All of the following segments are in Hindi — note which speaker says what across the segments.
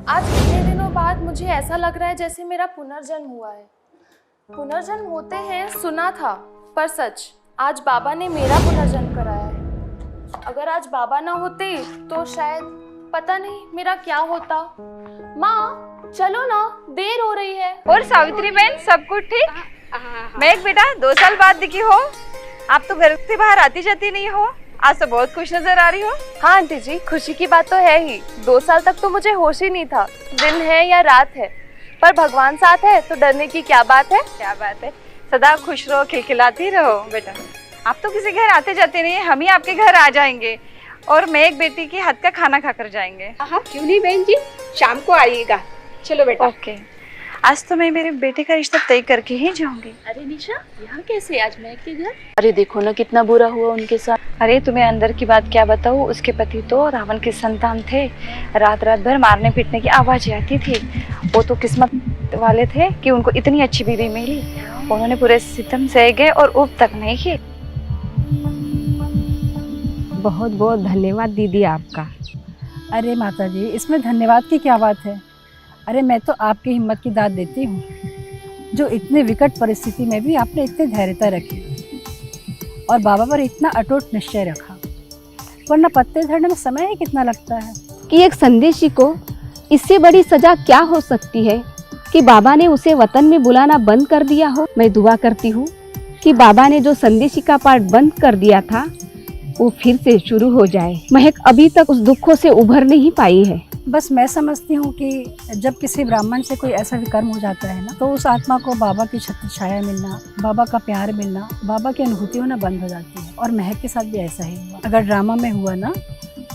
Speaker 1: आज इतने दिनों बाद मुझे ऐसा लग रहा है जैसे मेरा पुनर्जन्म हुआ है। पुनर्जन्म होते हैं सुना था, पर सच आज बाबा ने मेरा पुनर्जन्म कराया है। अगर आज बाबा ना होते तो शायद पता नहीं मेरा क्या होता। माँ चलो ना, देर हो रही है।
Speaker 2: और सावित्री बहन सब कुछ ठीक? महक बेटा 2 साल बाद दिखी हो। आप तो घर से बाहर आती जाती नहीं हो, आज तो बहुत खुश नजर आ रही हो।
Speaker 1: हाँ आंटी जी, खुशी की बात तो है ही। 2 साल तक तो मुझे होश ही नहीं था दिन है या रात है, पर भगवान साथ है तो डरने की क्या बात है।
Speaker 2: क्या बात है, सदा खुश रहो, खिलखिलाती रहो बेटा। आप तो किसी घर आते जाते नहीं, हम ही आपके घर आ जाएंगे और मैं एक बेटी के हाथ का खाना खाकर जाएंगे।
Speaker 3: हाँ क्यों नहीं बहन जी, शाम को आइएगा। चलो बेटा।
Speaker 2: ओके, आज तो मैं मेरे बेटे का रिश्ता तय करके ही जाऊंगी।
Speaker 4: अरे निशा, यहाँ कैसे आज महक के घर? अरे देखो ना कितना बुरा हुआ उनके साथ।
Speaker 2: अरे तुम्हें अंदर की बात क्या बताऊँ, उसके पति तो रावण के संतान थे। रात रात भर मारने पीटने की आवाज़ें आती थी। वो तो किस्मत वाले थे कि उनको इतनी अच्छी बीवी मिली। उन्होंने पूरे सितम सह गए और उब तक नहीं की।
Speaker 5: बहुत बहुत धन्यवाद दीदी आपका।
Speaker 6: अरे माता जी, इसमें धन्यवाद की क्या बात है। अरे मैं तो आपकी हिम्मत की दाद देती हूँ, जो इतने विकट परिस्थिति में भी आपने इतनी धैर्यता रखी और बाबा पर इतना अटूट निश्चय रखा, वरना पत्ते झड़ने में समय ही कितना लगता है।
Speaker 5: कि एक संदेशी को इससे बड़ी सजा क्या हो सकती है कि बाबा ने उसे वतन में बुलाना बंद कर दिया हो। मैं दुआ करती हूँ कि बाबा ने जो संदेशी का पाठ बंद कर दिया था वो फिर से शुरू हो जाए। महक अभी तक उस दुखों से उभर नहीं पाई है।
Speaker 6: बस मैं समझती हूँ कि जब किसी ब्राह्मण से कोई ऐसा विकर्म हो जाता है ना, तो उस आत्मा को बाबा की छत्र छाया मिलना, बाबा का प्यार मिलना, बाबा की अनुभूति होना बंद हो जाती है। और महक के साथ भी ऐसा ही हुआ। अगर ड्रामा में हुआ ना,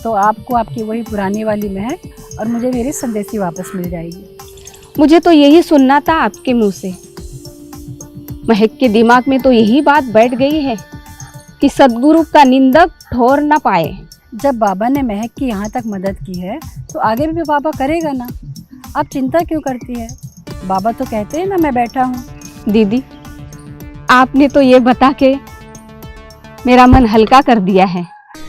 Speaker 6: तो आपको आपकी वही पुरानी वाली महक और मुझे मेरी संदेशी वापस मिल जाएगी।
Speaker 5: मुझे तो यही सुनना था आपके मुँह से। महक के दिमाग में तो यही बात बैठ गई है कि सदगुरु का निंदक ठोर न पाए।
Speaker 6: जब बाबा ने महक की यहाँ तक मदद की है तो आगे भी बाबा करेगा ना। आप चिंता क्यों करती है, बाबा तो कहते हैं ना मैं बैठा हूँ।
Speaker 5: दीदी आपने तो ये बता के मेरा मन हल्का कर दिया है।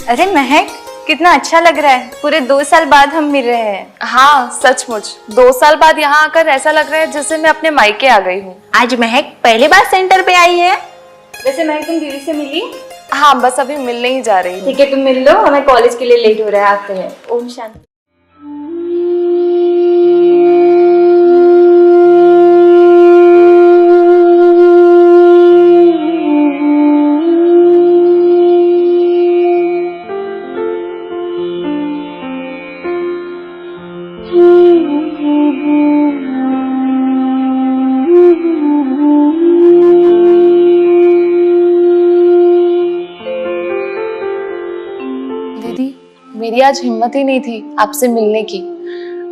Speaker 2: अरे महक, कितना अच्छा लग रहा है, पूरे 2 साल बाद हम मिल रहे हैं।
Speaker 1: हाँ सचमुच, 2 साल बाद यहाँ आकर ऐसा लग रहा है जैसे मैं अपने मायके आ गई हूँ।
Speaker 3: आज महक पहली बार सेंटर पे आई है।
Speaker 2: वैसे महक तुम दीदी से मिली?
Speaker 1: हाँ बस अभी मिलने ही जा रही हूँ।
Speaker 2: ठीक है, तुम मिल लो, हमें कॉलेज के लिए लेट हो रहा है, आते हैं। ओम शांति।
Speaker 1: मेरी आज हिम्मत ही नहीं थी आपसे मिलने की।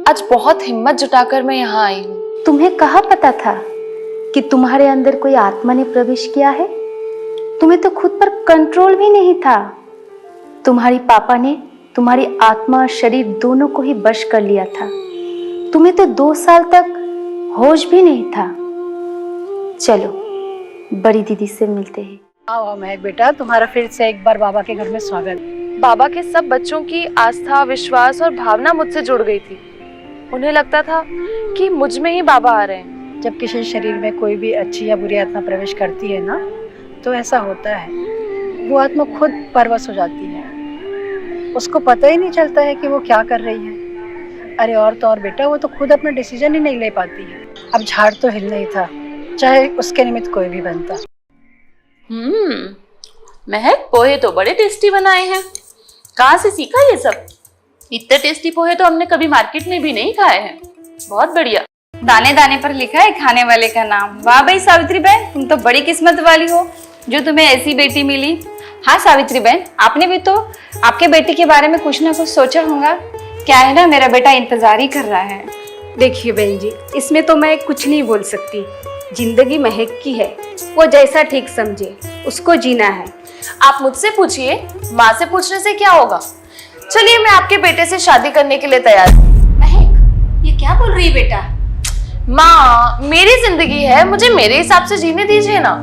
Speaker 1: आज बहुत हिम्मत जुटाकर मैं यहाँ आई हूँ।
Speaker 4: तुम्हें कहाँ पता था कि तुम्हारे अंदर कोई आत्मा ने प्रवेश किया है? तुम्हें तो खुद पर कंट्रोल भी नहीं था। तुम्हारी पापा ने तुम्हारी आत्मा और शरीर दोनों को ही वश कर लिया था। तुम्हें तो 2 साल तक होश भी नहीं था। चलो बड़ी दीदी से मिलते हैं।
Speaker 6: आओ महक बेटा, तुम्हारा फिर से एक बार बाबा के घर में स्वागत।
Speaker 1: बाबा के सब बच्चों की आस्था, विश्वास और भावना मुझसे जुड़ गई थी। उन्हें लगता था कि मुझ में ही बाबा आ रहे हैं।
Speaker 6: जब किसी शरीर में कोई भी अच्छी या बुरी आत्मा प्रवेश करती है ना, तो ऐसा होता है, वो आत्मा खुद परवश हो जाती है। उसको पता ही नहीं चलता है कि वो क्या कर रही है। अरे और तो और बेटा, वो तो खुद अपना डिसीजन ही नहीं ले पाती है। अब झाड़ तो हिलना ही था, चाहे उसके निमित्त कोई भी बनता।
Speaker 4: महक, पोहे तो बड़े टेस्टी बनाए हैं। कहाँ से सीखा ये सब? इतने टेस्टी पोहे तो हमने कभी मार्केट में भी नहीं खाए हैं। बहुत बढ़िया।
Speaker 2: दाने दाने पर लिखा है खाने वाले का नाम। वाह भाई सावित्री बहन, तुम तो बड़ी किस्मत वाली हो जो तुम्हें ऐसी बेटी मिली। हाँ सावित्री बहन, आपने भी तो आपके बेटे के बारे में कुछ ना कुछ सोचा होगा। क्या है ना, मेरा बेटा इंतजार ही कर रहा है।
Speaker 5: देखिए बहन जी, इसमें तो मैं कुछ नहीं बोल सकती। जिंदगी महक की है, वो जैसा ठीक समझे उसको जीना है।
Speaker 1: आप मुझसे पूछिए, माँ से पूछने से क्या होगा। चलिए, मैं आपके बेटे से शादी करने के लिए तैयार हूँ।
Speaker 5: महक, ये क्या बोल रही है बेटा?
Speaker 1: माँ, मेरी जिंदगी है, मुझे मेरे हिसाब से जीने दीजिए ना,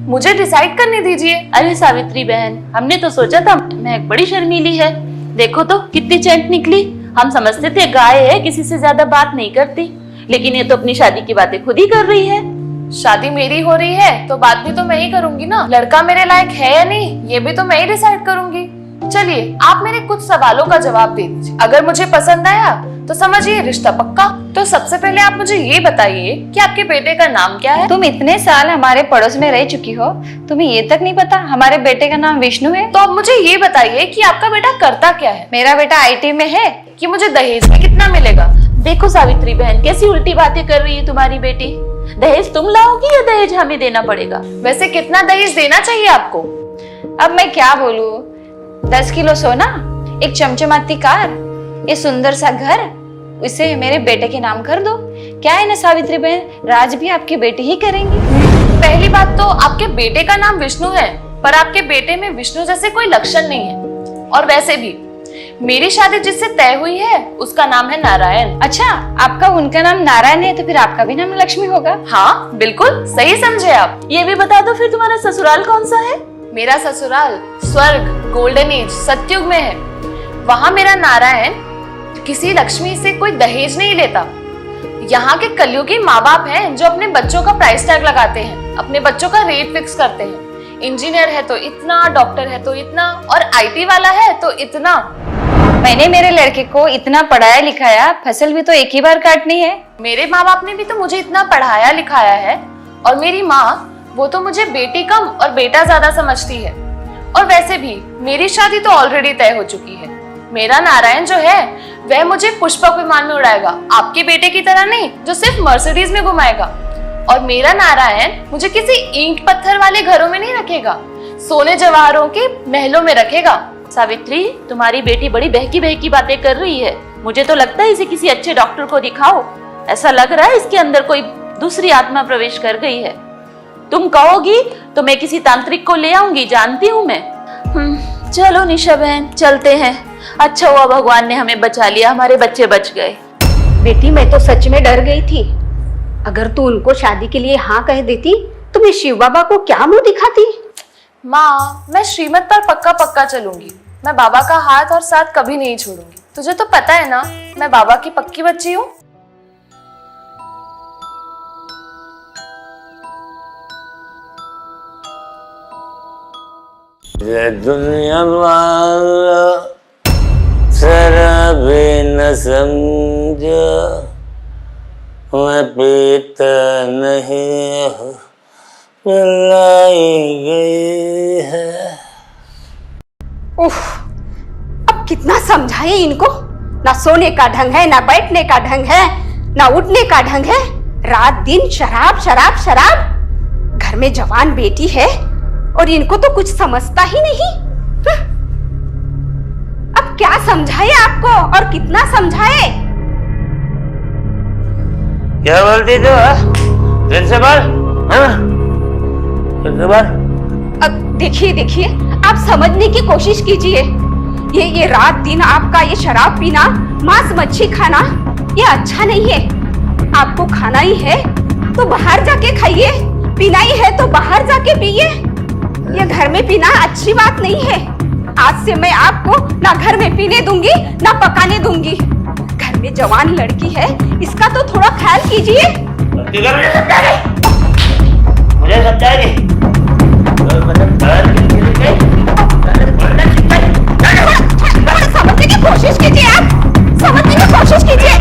Speaker 1: मुझे डिसाइड करने दीजिए।
Speaker 7: अरे सावित्री बहन, हमने तो सोचा था महक बड़ी शर्मीली है, देखो तो कितनी चैंट निकली। हम समझते थे गाय है, किसी से ज्यादा बात नहीं करती, लेकिन ये तो अपनी शादी की बातें खुद ही कर रही है।
Speaker 1: शादी मेरी हो रही है तो बात भी तो मैं ही करूंगी ना। लड़का मेरे लायक है या नहीं, ये भी तो मैं ही डिसाइड करूंगी। चलिए, आप मेरे कुछ सवालों का जवाब दे दीजिए। अगर मुझे पसंद आया तो समझिए रिश्ता पक्का। तो सबसे पहले आप मुझे ये बताइए कि आपके बेटे का नाम क्या है।
Speaker 2: तुम इतने साल हमारे पड़ोस में रह चुकी हो, तुम्हें ये तक नहीं पता हमारे बेटे का नाम विष्णु है?
Speaker 1: तो अब मुझे ये बताइए कि आपका बेटा करता क्या है।
Speaker 2: मेरा बेटा आईटी में है।
Speaker 1: कि मुझे दहेज में कितना मिलेगा।
Speaker 7: देखो सावित्री बहन, कैसी उल्टी बातें कर रही है तुम्हारी बेटी। दहेज तुम लाओगी या दहेज हमें देना पड़ेगा?
Speaker 1: वैसे कितना दहेज देना चाहिए आपको?
Speaker 2: अब मैं क्या बोलूं, 10 किलो सोना, एक चमचमाती कार, ये सुंदर सा घर, इसे मेरे बेटे के नाम कर दो। क्या है ना सावित्री बहन, राज भी आपकी बेटी ही करेंगी।
Speaker 1: पहली बात तो आपके बेटे का नाम विष्णु है, पर आपके बेटे में विष्णु जैसे कोई लक्षण नहीं है। और वैसे भी मेरी शादी जिससे तय हुई है उसका नाम है नारायण।
Speaker 2: अच्छा, आपका उनका नाम नारायण है तो फिर आपका भी नाम लक्ष्मी होगा।
Speaker 1: हाँ, बिल्कुल सही समझे आप।
Speaker 7: ये भी बता दो फिर तुम्हारा ससुराल कौन सा है?
Speaker 1: मेरा ससुराल स्वर्ग, गोल्डन एज, सतयुग में है। वहाँ मेरा नारायण किसी लक्ष्मी से कोई दहेज नहीं लेता। यहाँ के कलयुगी माँ बाप हैं जो अपने बच्चों का प्राइस टैग लगाते हैं, अपने बच्चों का रेट फिक्स करते हैं। इंजीनियर है तो इतना, डॉक्टर है तो इतना, और आईटी वाला है तो इतना।
Speaker 2: मैंने मेरे लड़के को इतना पढ़ाया लिखाया, फसल भी तो एक ही बार काटनी है।
Speaker 1: मेरे माँ बाप ने भी तो मुझे इतना पढ़ाया लिखाया है, और मेरी माँ, वो तो मुझे बेटी कम और बेटा ज्यादा समझती है। और वैसे भी मेरी शादी तो ऑलरेडी तय हो चुकी है। मेरा नारायण जो है वह मुझे पुष्पक विमान में उड़ाएगा, आपके बेटे की तरह नहीं जो सिर्फ मर्सिडीज में घुमाएगा। और मेरा नारायण मुझे किसी ईंट पत्थर वाले घरों में नहीं रखेगा, सोने जवाहरों के महलों में रखेगा।
Speaker 7: सावित्री, तुम्हारी बेटी बड़ी बहकी बहकी बातें कर रही है। मुझे तो लगता है इसे किसी अच्छे डॉक्टर को दिखाओ। ऐसा लग रहा है इसके अंदर कोई दूसरी आत्मा प्रवेश कर गई है। तुम कहोगी तो मैं किसी तांत्रिक को ले आऊंगी, जानती हूँ मैं। चलो निशा बहन, चलते हैं। अच्छा हुआ भगवान ने हमें बचा लिया, हमारे बच्चे बच गए।
Speaker 5: बेटी, मैं तो सच में डर गई थी। अगर तू उनको शादी के लिए हाँ कह देती तो मैं शिव बाबा को क्या मुंह दिखाती।
Speaker 1: माँ, मैं श्रीमत पर पक्का पक्का चलूंगी। मैं बाबा का हाथ और साथ कभी नहीं छोड़ूंगी। तुझे तो पता है ना, मैं बाबा की पक्की बच्ची हूँ।
Speaker 8: ये दुनिया वाला जरा भी न समझा, मैं पीता नहीं हूँ, पिलाई गई है।
Speaker 5: उफ, अब कितना समझाए इनको। ना सोने का ढंग है, ना बैठने का ढंग है, ना उठने का ढंग है। रात दिन शराब शराब शराब। घर में जवान बेटी है और इनको तो कुछ समझता ही नहीं। अब क्या समझाए आपको और कितना समझाए?
Speaker 8: क्या बोलती तू? फिर से बोल, फिर से बोल।
Speaker 5: अब देखिए देखिए, आप समझने की कोशिश कीजिए। ये रात दिन आपका ये शराब पीना, मांस मच्छी खाना, ये अच्छा नहीं है। आपको खाना ही है तो बाहर जाके खाइए, पीना ही है तो बाहर जाके पिए। ये घर में पीना अच्छी बात नहीं है। आज से मैं आपको ना घर में पीने दूंगी ना पकाने दूंगी। घर में जवान लड़की है, इसका तो थोड़ा ख्याल कीजिए।
Speaker 8: मुझे समझाएगी?
Speaker 5: समझने की कोशिश कीजिए, आप समझने की कोशिश कीजिए।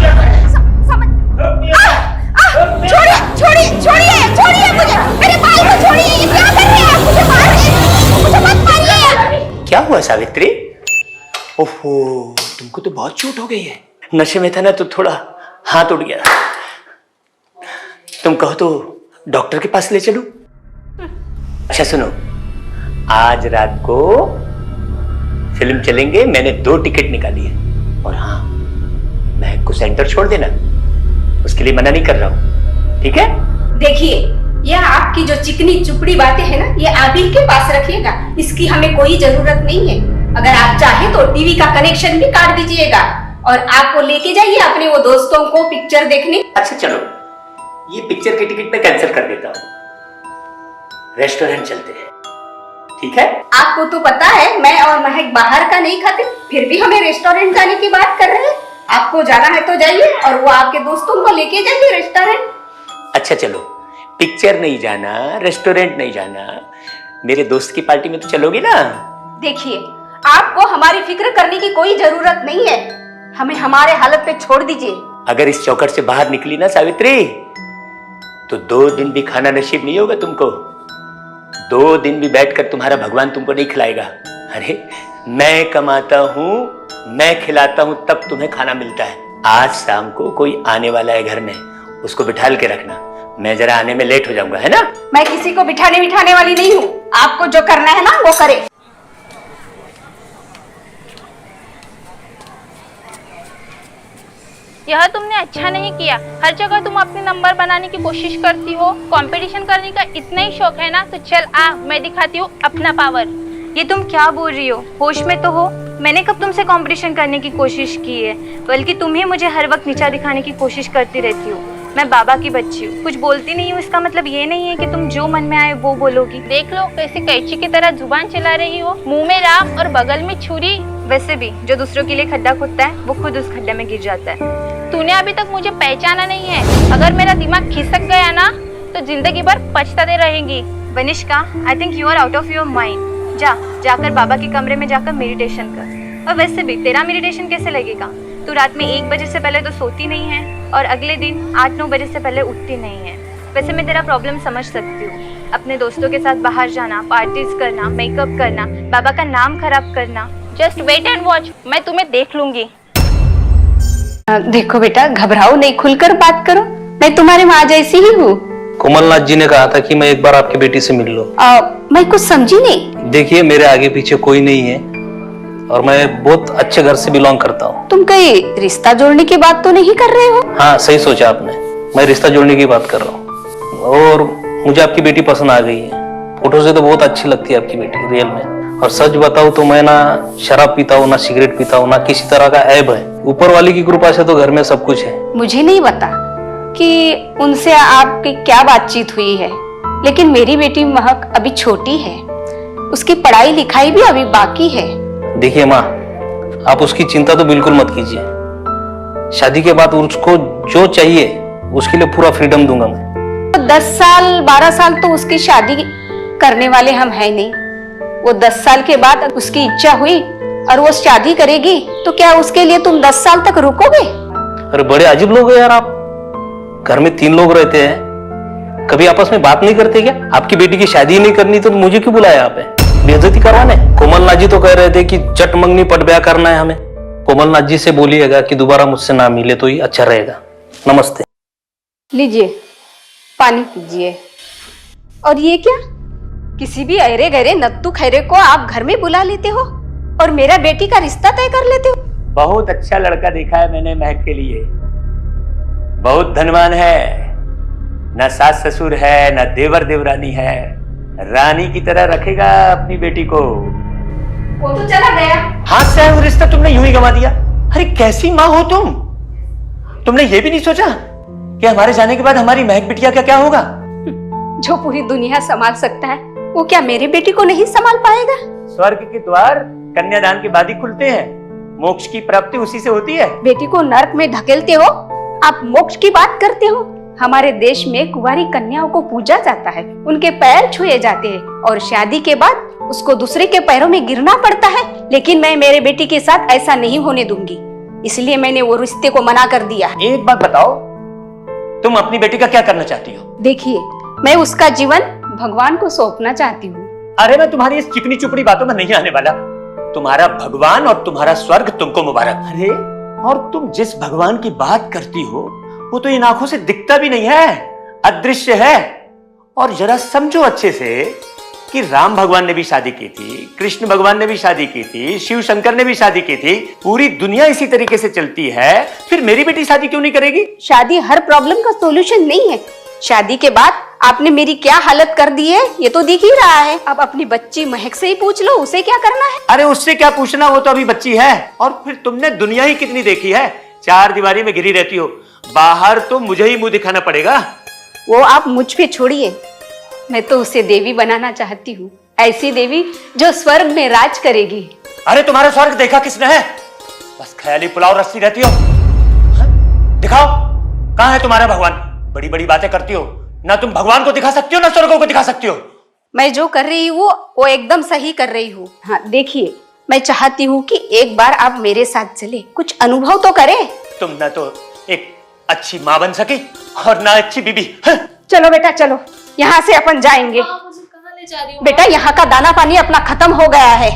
Speaker 5: छोड़िए छोड़िए छोड़िए छोड़िए मुझे, मेरे बाल को छोड़िए। ये क्या कर रहे हैं आप? मुझे मार रहे हैं, मुझे मत मारिए।
Speaker 8: क्या हुआ सावित्री? ओहो, तुमको तो बहुत चोट हो गई है। नशे में था ना तो थोड़ा हाथ उड़ गया। तुम कहो तो डॉक्टर के पास ले चलूं? अच्छा सुनो, आज रात को फिल्म चलेंगे, मैंने 2 टिकट निकाली है। और हाँ, महक को सेंटर छोड़ देना, उसके लिए मना नहीं कर रहा हूं, ठीक है?
Speaker 3: देखिए, यह आपकी जो चिकनी चुपड़ी बातें हैं ना, ये आप ही के पास रखिएगा। इसकी हमें कोई जरूरत नहीं है। अगर आप चाहे तो टीवी का कनेक्शन भी काट दीजिएगा और आपको लेके जाइए अपने वो दोस्तों को पिक्चर देखने।
Speaker 8: अच्छा चलो, ये पिक्चर की टिकट मैं कैंसिल कर देता हूँ, रेस्टोरेंट चलते हैं, ठीक है?
Speaker 3: आपको तो पता है मैं और महक बाहर का नहीं खाते, फिर भी हमें रेस्टोरेंट जाने की बात कर रहे हैं। आपको जाना है तो जाइए और वो आपके दोस्तों को लेके जाइए रेस्टोरेंट।
Speaker 8: अच्छा चलो, पिक्चर नहीं जाना, रेस्टोरेंट नहीं जाना, मेरे दोस्त की पार्टी में तो चलोगी ना?
Speaker 3: देखिए, आपको हमारी फिक्र करने की कोई जरूरत नहीं है, हमें हमारे हालत पे छोड़ दीजिए।
Speaker 8: अगर इस चौखट से बाहर निकली ना सावित्री, तो 2 दिन भी खाना नसीब नहीं होगा तुमको। 2 दिन भी बैठकर तुम्हारा भगवान तुमको नहीं खिलाएगा। अरे मैं कमाता हूँ, मैं खिलाता हूँ, तब तुम्हें खाना मिलता है। आज शाम को कोई आने वाला है घर में, उसको बिठाल के रखना, मैं जरा आने में लेट हो जाऊंगा, है ना?
Speaker 3: मैं किसी को बिठाने वाली नहीं हूँ, आपको जो करना है ना वो करे।
Speaker 9: यह तुमने अच्छा नहीं किया। हर जगह तुम अपने नंबर बनाने की कोशिश करती हो। कंपटीशन करने का इतना ही शौक है ना, तो चल आ, मैं दिखाती हूँ अपना पावर।
Speaker 2: ये तुम क्या बोल रही हो? होश में तो हो? मैंने कब तुमसे कंपटीशन करने की कोशिश की है? बल्कि तुम ही मुझे हर वक्त नीचा दिखाने की कोशिश करती रहती हो। मैं बाबा की बच्ची हूँ, कुछ बोलती नहीं हूँ, इसका मतलब ये नहीं है कि तुम जो मन में आए वो बोलोगी।
Speaker 9: देख लो कैसे कैंची की तरह जुबान चला रही हो, मुंह में राम और बगल में छुरी।
Speaker 2: वैसे भी जो दूसरों के लिए खड्डा खोदता है वो खुद उस खड्डे में गिर जाता है।
Speaker 9: तूने अभी तक मुझे पहचाना नहीं है। अगर मेरा दिमाग खिसक गया ना तो जिंदगी भर पछताते रहेंगी।
Speaker 2: Vanishka, I think you are out of your mind. जाकर बाबा के कमरे में जाकर मेडिटेशन कर। और वैसे भी तेरा मेडिटेशन कैसे लगेगा? तू रात में 1 बजे से पहले तो सोती नहीं है और अगले दिन 8-9 बजे से पहले उठती नहीं है। वैसे मैं तेरा प्रॉब्लम समझ सकती हूँ। अपने दोस्तों के साथ बाहर जाना, पार्टीज करना, मेकअप करना, बाबा का नाम खराब करना।
Speaker 9: जस्ट वेट एंड वॉच, मैं तुम्हें देख लूंगी।
Speaker 5: देखो बेटा, घबराओ नहीं, खुलकर बात करो। मैं तुम्हारी माँ जैसी ही हूँ।
Speaker 10: कोमलनाथ जी ने कहा था कि मैं एक बार आपकी बेटी से मिल लूं।
Speaker 5: मैं कुछ समझी नहीं।
Speaker 10: देखिए, मेरे आगे पीछे कोई नहीं है और मैं बहुत अच्छे घर से बिलोंग करता हूँ।
Speaker 5: तुम कहीं रिश्ता जोड़ने की बात तो नहीं कर रहे हो?
Speaker 10: हाँ, सही सोचा आपने, मैं रिश्ता जोड़ने की बात कर रहा हूँ। और मुझे आपकी बेटी पसंद आ गई है। फोटो से तो बहुत अच्छी लगती है आपकी बेटी रियल में। और सच बताऊं तो मैं ना शराब पीता हूँ, ना सिगरेट पीता हूँ, ना किसी तरह का ऐब है। ऊपर वाली की कृपा से तो घर में सब कुछ है।
Speaker 5: मुझे नहीं पता कि उनसे आपकी क्या बातचीत हुई है, लेकिन मेरी बेटी महक अभी छोटी है, उसकी पढ़ाई लिखाई भी अभी बाकी है।
Speaker 10: देखिए माँ, आप उसकी चिंता तो बिल्कुल मत कीजिए। शादी के बाद उसको जो चाहिए उसके लिए पूरा फ्रीडम दूंगा मैं।
Speaker 5: तो 10 साल 12 साल तो उसकी शादी करने वाले हम हैं नहीं। वो 10 साल के बाद उसकी इच्छा हुई और वो शादी करेगी तो क्या उसके लिए तुम 10 साल तक रुकोगे?
Speaker 10: अरे बड़े अजीब लोग हैं यार आप। घर में 3 लोग रहते हैं, कभी आपस में बात नहीं करते क्या? आपकी बेटी की शादी नहीं करनी तो मुझे क्यों बुलाया आप? बेइज्जती करवाने? कोमलनाथ जी तो कह रहे थे कि चट मंगनी पट ब्याह करना है हमें। कोमलनाथ जी से बोलिएगा कि दोबारा मुझसे ना मिले तो ही अच्छा रहेगा। नमस्ते।
Speaker 5: लीजिए, पानी पीजिए। और ये क्या? किसी भी अरे गहरे नत्तू खैरे को आप घर में बुला लेते हो और मेरा बेटी का रिश्ता तय कर लेते हो।
Speaker 8: बहुत अच्छा लड़का देखा है मैंने महक के लिए, बहुत धनवान है, ना सास ससुर है, ना देवर देवरानी है, रानी की तरह रखेगा अपनी बेटी को।
Speaker 3: वो तो चला गया।
Speaker 8: हाथ से आया वो रिश्ता तुमने यूं ही गंवा दिया। अरे कैसी माँ हो तुम? तुमने ये भी नहीं सोचा कि हमारे जाने के बाद हमारी महक बिटिया का क्या होगा?
Speaker 5: जो पूरी दुनिया संभाल सकता है वो क्या मेरी बेटी को नहीं संभाल पाएगा?
Speaker 8: स्वर्ग के द्वार कन्यादान के बाद ही खुलते हैं, मोक्ष की प्राप्ति उसी से होती है।
Speaker 5: बेटी को नरक में धकेलते हो, आप मोक्ष की बात करते हो। हमारे देश में कुंवारी कन्याओं को पूजा जाता है, उनके पैर छुए जाते हैं और शादी के बाद उसको दूसरे के पैरों में गिरना पड़ता है। लेकिन मैं मेरे बेटी के साथ ऐसा नहीं होने दूंगी, इसलिए मैंने वो रिश्ते को मना कर दिया।
Speaker 8: एक बात बताओ, तुम अपनी बेटी का क्या करना चाहती हो?
Speaker 5: देखिए, मैं उसका जीवन भगवान को सौंपना चाहती हूँ।
Speaker 8: अरे मैं तुम्हारी इस चिकनी चुपड़ी बातों में नहीं आने वाला। तुम्हारा भगवान और तुम्हारा स्वर्ग तुमको मुबारक। अरे और तुम जिस भगवान की बात करती हो वो तो इन आंखों से दिखता भी नहीं है, अदृश्य है। और जरा समझो अच्छे से, कि राम भगवान ने भी शादी की थी, कृष्ण भगवान ने भी शादी की थी, शिव शंकर ने भी शादी की थी, पूरी दुनिया इसी तरीके से चलती है, फिर मेरी बेटी शादी क्यों नहीं करेगी?
Speaker 3: शादी हर प्रॉब्लम का सॉल्यूशन नहीं है। शादी के बाद आपने मेरी क्या हालत कर दी है ये तो दिख ही रहा है। अब अपनी बच्ची महक से ही पूछ लो, उसे क्या करना है।
Speaker 8: अरे उससे क्या पूछना, वो तो अभी बच्ची है। और फिर तुमने दुनिया ही कितनी देखी है, चार दीवारी में घिरी रहती हो, बाहर तो मुझे ही मुंह दिखाना पड़ेगा।
Speaker 3: वो आप मुझ पे छोड़िए, मैं तो उसे देवी बनाना चाहती हूँ, ऐसी देवी जो स्वर्ग में राज करेगी।
Speaker 8: अरे तुम्हारा स्वर्ग देखा किसने है? बस ख्याली पुलाव रस्सी रहती हो। हाँ? दिखाओ कहाँ है तुम्हारा भगवान? बड़ी बड़ी बातें करती हो, ना तुम भगवान को दिखा सकती हो ना स्वर्ग को दिखा सकती हो।
Speaker 3: मैं जो कर रही हूँ वो एकदम सही कर रही हूँ। हाँ देखिए, मैं चाहती हूँ कि एक बार आप मेरे साथ चले, कुछ अनुभव तो करें।
Speaker 8: तुम ना तो एक अच्छी माँ बन सकी और ना अच्छी बीबी। हाँ?
Speaker 3: चलो बेटा चलो, यहाँ से अपन जाएंगे।
Speaker 1: मुझे कहाँ ले जा रही हो?
Speaker 3: बेटा यहाँ का दाना पानी अपना खत्म हो गया है,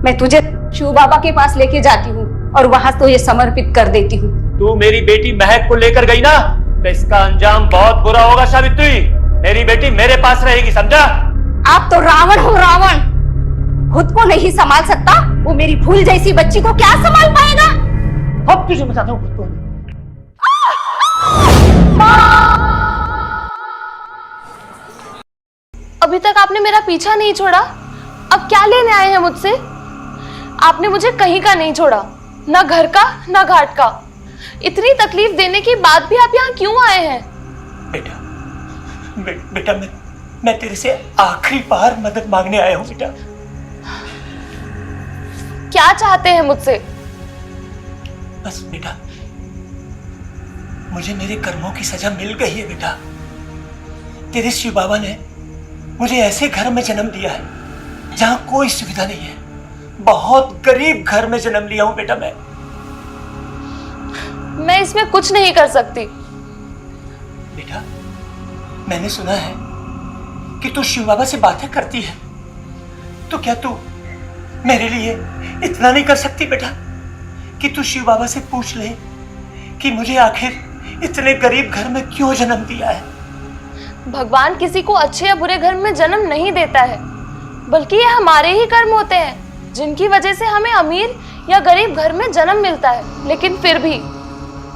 Speaker 3: मैं तुझे शिव बाबा के पास लेके जाती हूँ और वहाँ तो ये समर्पित कर देती हूँ।
Speaker 8: तू मेरी बेटी महक को लेकर गई ना, तो इसका अंजाम बहुत बुरा होगा सावित्री। मेरी बेटी मेरे पास रहेगी, समझा?
Speaker 3: आप तो रावण हो, रावण। खुद को नहीं संभाल सकता, वो मेरी फूल जैसी बच्ची को क्या संभाल पाएगा?
Speaker 8: अब तुझे बताता हूँ खुद को।
Speaker 1: अभी तक आपने मेरा पीछा नहीं छोड़ा, अब क्या लेने आए हैं मुझसे? आपने मुझे कहीं का नहीं छोड़ा, ना घर का ना घाट का। इतनी तकलीफ देने के बाद भी आप यहाँ क्यों आए हैं?
Speaker 8: बेटा मैं तेरे से आखिरी बार मदद मांगने आया हूँ बेटा।
Speaker 1: क्या चाहते हैं मुझसे?
Speaker 8: बस बेटा, मुझे मेरे कर्मों की सजा मिल गई है बेटा। तेरे शिव बाबा ने मुझे ऐसे घर में जन्म दिया है जहां कोई सुविधा नहीं है। बहुत गरीब घर में जन्म लिया हूं बेटा
Speaker 1: मैं इसमें कुछ नहीं कर सकती।
Speaker 8: बेटा मैंने सुना है कि तू शिव बाबा से बातें करती है, तो क्या तू मेरे लिए इतना नहीं कर सकती बेटा कि तू शिव बाबा से पूछ ले कि मुझे आखिर इतने गरीब घर में क्यों जन्म दिया है?
Speaker 1: भगवान किसी को अच्छे या बुरे घर में जन्म नहीं देता है, बल्कि ये हमारे ही कर्म होते हैं जिनकी वजह से हमें अमीर या गरीब घर में जन्म मिलता है। लेकिन फिर भी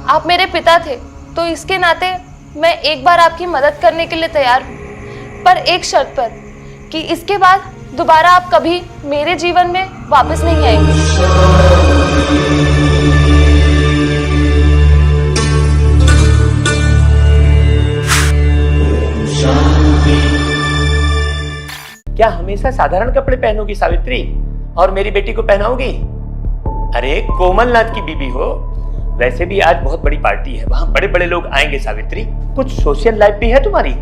Speaker 1: आप मेरे पिता थे, तो इसके नाते मैं एक बार आपकी मदद करने के लिए तैयार हूँ, पर एक शर्त पर कि इसके बाद दोबारा आप कभी मेरे जीवन में वापस नहीं आएंगे।
Speaker 8: क्या हमेशा साधारण कपड़े पहनोगी सावित्री और मेरी बेटी को पहनाओगी? अरे कोमलनाथ की बीबी हो, वैसे भी आज बहुत बड़ी पार्टी है, वहां बड़े बड़े लोग आएंगे सावित्री। कुछ सोशल लाइफ भी है तुम्हारी।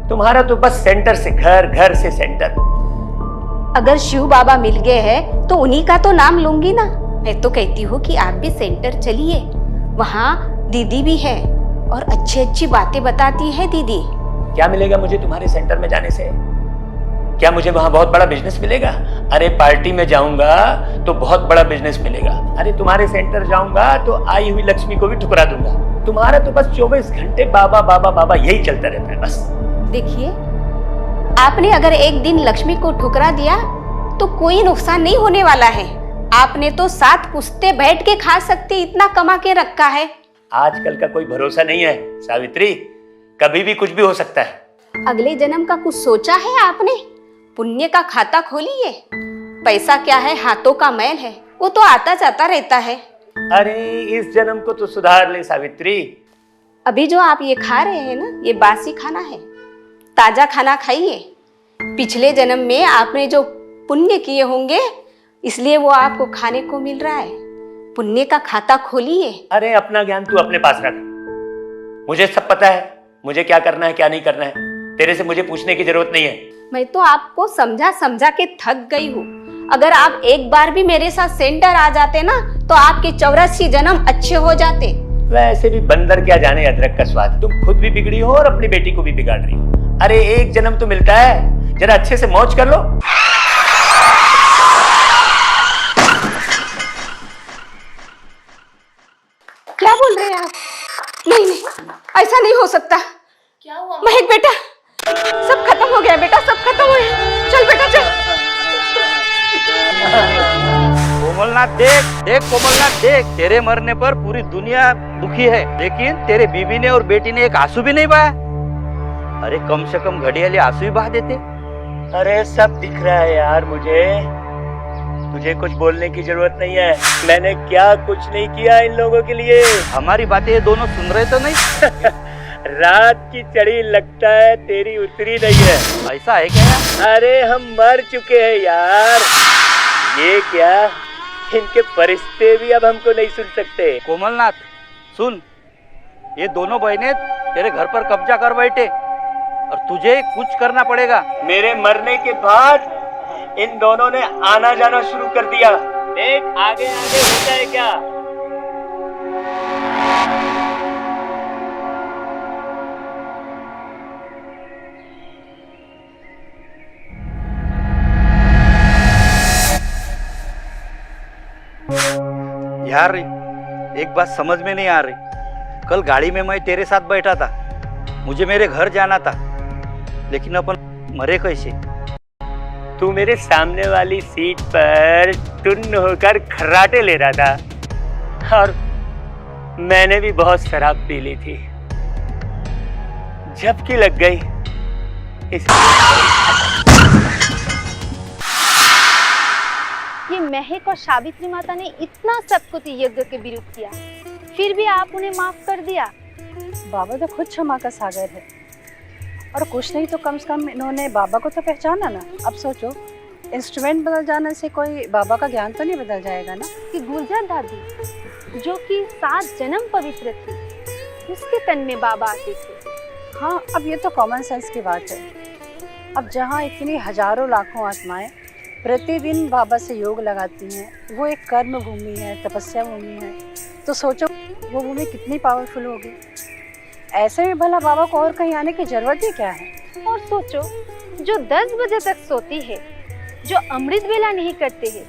Speaker 8: तुम्हारा तो बस सेंटर से घर, घर से सेंटर।
Speaker 3: अगर शिव बाबा मिल गए हैं तो उन्हीं का तो नाम लूंगी ना। मैं तो कहती हूँ कि आप भी सेंटर चलिए, वहाँ दीदी भी है और अच्छी अच्छी बातें बताती है दीदी।
Speaker 8: क्या मिलेगा मुझे तुम्हारे सेंटर में जाने से? क्या मुझे वहां बहुत बड़ा बिजनेस मिलेगा? अरे पार्टी में जाऊंगा तो बहुत बड़ा बिजनेस मिलेगा। अरे तुम्हारे सेंटर जाऊंगा तो आई हुई लक्ष्मी को भी ठुकरा दूंगा। तुम्हारा तो बस 24 घंटे बाबा बाबा बाबा यही चलता रहता है बस।
Speaker 3: देखिए, आपने अगर एक दिन लक्ष्मी को ठुकरा दिया तो कोई नुकसान नहीं होने वाला है। आपने तो 7 पुश्ते बैठ के खा सकते इतना कमा के रखा है।
Speaker 8: आजकल का कोई भरोसा नहीं है सावित्री, कभी भी कुछ भी हो सकता है।
Speaker 3: अगले जन्म का कुछ सोचा है आपने? पुण्य का खाता खोलिए। पैसा क्या है, हाथों का मैल है, वो तो आता जाता रहता है।
Speaker 8: अरे इस जन्म को तो सुधार ले सावित्री।
Speaker 3: अभी जो आप ये खा रहे हैं ना, ये बासी खाना है। ताजा खाना खाइए। पिछले जन्म में आपने जो पुण्य किए होंगे इसलिए वो आपको खाने को मिल रहा है। पुण्य का खाता खोलिए।
Speaker 8: अरे अपना ज्ञान तू अपने पास रख, मुझे सब पता है, मुझे क्या करना है क्या नहीं करना है। तेरे से मुझे पूछने की जरूरत नहीं है।
Speaker 3: मैं तो आपको समझा समझा के थक गई हूँ। अगर आप एक बार भी मेरे साथ सेंटर आ जाते ना तो आपके 84 जन्म अच्छे हो जाते।
Speaker 8: वैसे भी बंदर क्या जाने अदरक का स्वाद। तुम खुद भी बिगड़ी हो और अपनी बेटी को भी बिगाड़ रही हो। अरे एक जन्म तो मिलता है, जरा अच्छे से मौज कर लो।
Speaker 3: क्या बोल रहे हैं आप? नहीं नहीं, ऐसा नहीं हो सकता।
Speaker 1: क्या हुआ?
Speaker 3: महक बेटा, सब खत्म हो गया बेटा, सब खत्म हो गया। चल बेटा चल।
Speaker 11: कोमलनाथ देख देख, कोमलनाथ देख, तेरे मरने पर पूरी दुनिया दुखी है, लेकिन तेरे बीबी ने और बेटी ने एक आंसू भी नहीं बहाया। अरे कम से कम घड़ियाली आंसू ही बहा देते।
Speaker 8: अरे सब दिख रहा है यार मुझे, तुझे कुछ बोलने की जरूरत नहीं है। मैंने क्या कुछ नहीं किया इन लोगों के लिए।
Speaker 11: हमारी बातें ये दोनों सुन रहे तो नहीं?
Speaker 8: रात की चढ़ी लगता है तेरी उतरी नहीं है।
Speaker 11: ऐसा है क्या?
Speaker 8: अरे हम मर चुके हैं यार, ये क्या, इनके फरिश्ते भी अब हमको नहीं सुन सकते।
Speaker 11: कोमलनाथ सुन, ये दोनों बहनें तेरे घर पर कब्जा कर बैठे और तुझे कुछ करना पड़ेगा।
Speaker 8: मेरे मरने के बाद इन दोनों ने आना जाना शुरू कर दिया। देख आगे आगे होता है क्या।
Speaker 11: यार एक बात समझ में नहीं आ रही, कल गाड़ी में मैं तेरे साथ बैठा था, मुझे मेरे घर जाना था, लेकिन अपन मरे कैसे?
Speaker 8: तू मेरे सामने वाली सीट पर टुन्न होकर खर्राटे ले रहा था और मैंने भी बहुत शराब पी ली थी, झपकी लग गई
Speaker 4: ये महक और सावित्री माता ने इतना सब कुछ यज्ञ के विरुद्ध किया, फिर भी आप उन्हें माफ कर दिया।
Speaker 6: बाबा तो खुद क्षमा का सागर है, और कुछ नहीं तो कम से कम इन्होंने बाबा को तो पहचाना ना। अब सोचो, इंस्ट्रूमेंट बदल जाने से कोई बाबा का ज्ञान तो नहीं बदल जाएगा ना।
Speaker 4: कि गुलजार दादी जो कि 7 जन्म पवित्र थी, उसके तन में बाबा आते थे।
Speaker 6: हाँ, अब ये तो कॉमन सेंस की बात है। अब जहाँ इतनी हजारों लाखों आत्माएं प्रतिदिन बाबा से योग लगाती हैं, वो एक कर्म भूमि है, तपस्या भूमि है, तो सोचो वो भूमि कितनी पावरफुल होगी। ऐसे में भला बाबा को और कहीं आने की जरूरत ही क्या है।
Speaker 4: और सोचो, जो 10 बजे तक सोती है, जो अमृत वेला नहीं करते हैं,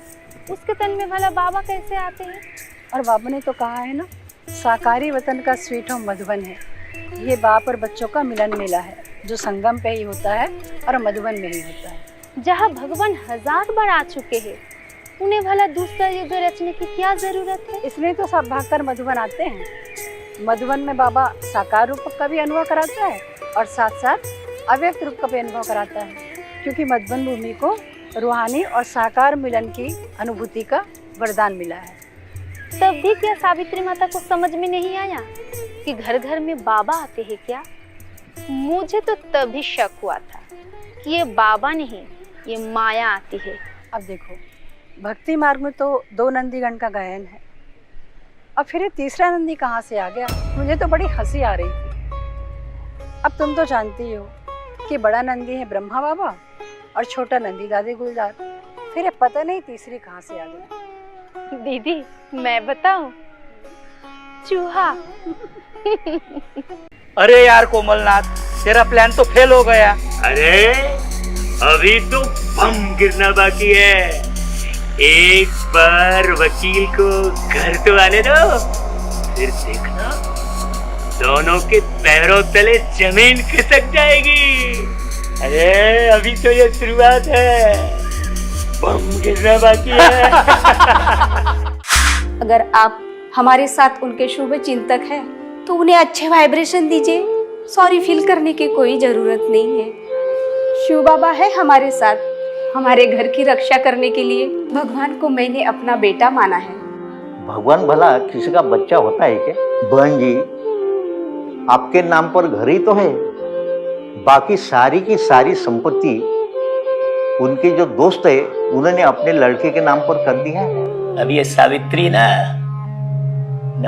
Speaker 4: उसके तन में भला बाबा कैसे आते हैं।
Speaker 6: और बाबा ने तो कहा है ना, साकारी वतन का स्वीट होम मधुबन है। ये बाप और बच्चों का मिलन मेला है, जो संगम पे ही होता है और मधुबन में ही होता है।
Speaker 4: जहाँ भगवान 1000 बार आ चुके हैं, उन्हें भला दूसरा युग रचने की क्या जरूरत है।
Speaker 6: इसलिए तो सब भागकर मधुबन आते हैं। मधुबन में बाबा साकार रूप का भी अनुभव कराता है और साथ साथ अव्यक्त रूप का भी अनुभव कराता है, क्योंकि मधुबन भूमि को रूहानी और साकार मिलन की अनुभूति का वरदान मिला है।
Speaker 4: तब भी क्या सावित्री माता को समझ में नहीं आया कि घर घर में बाबा आते हैं क्या। मुझे तो तभी शक हुआ था कि ये बाबा नहीं, ये माया आती है।
Speaker 6: अब देखो, भक्ति मार्ग में तो 2 नंदीगण का गायन है, अब फिर ये तीसरा नंदी कहाँ से आ गया। मुझे तो बड़ी हंसी आ रही थी। अब तुम तो जानती हो कि बड़ा नंदी है ब्रह्मा बाबा और छोटा नंदी दादी गुलजार, फिर ये पता नहीं तीसरी कहाँ से आ गई।
Speaker 4: दीदी मैं बताऊं, चूहा।
Speaker 11: अरे यार कोमलनाथ, तेरा प्लान तो फेल हो गया।
Speaker 8: अरे अभी तो बम गिरना बाकी है। एक बार वकील को घर तो आने दो, फिर देखना दोनों के पैरों तले जमीन खिसक जाएगी। अरे अभी तो ये शुरुआत है, बम गिरना बाकी है।
Speaker 3: अगर आप हमारे साथ उनके शुभ चिंतक हैं, तो उन्हें अच्छे वाइब्रेशन दीजिए। सॉरी फील करने की कोई जरूरत नहीं है। शिव बाबा है हमारे साथ, हमारे घर की रक्षा करने के लिए भगवान को मैंने अपना बेटा माना है।
Speaker 12: भगवान भला किसी का बच्चा होता है क्या? बहन जी, आपके नाम पर घर ही तो है, बाकी सारी की सारी संपत्ति उनके जो दोस्त है उन्होंने अपने लड़के के नाम पर कर दिया है।
Speaker 8: अब ये सावित्री ना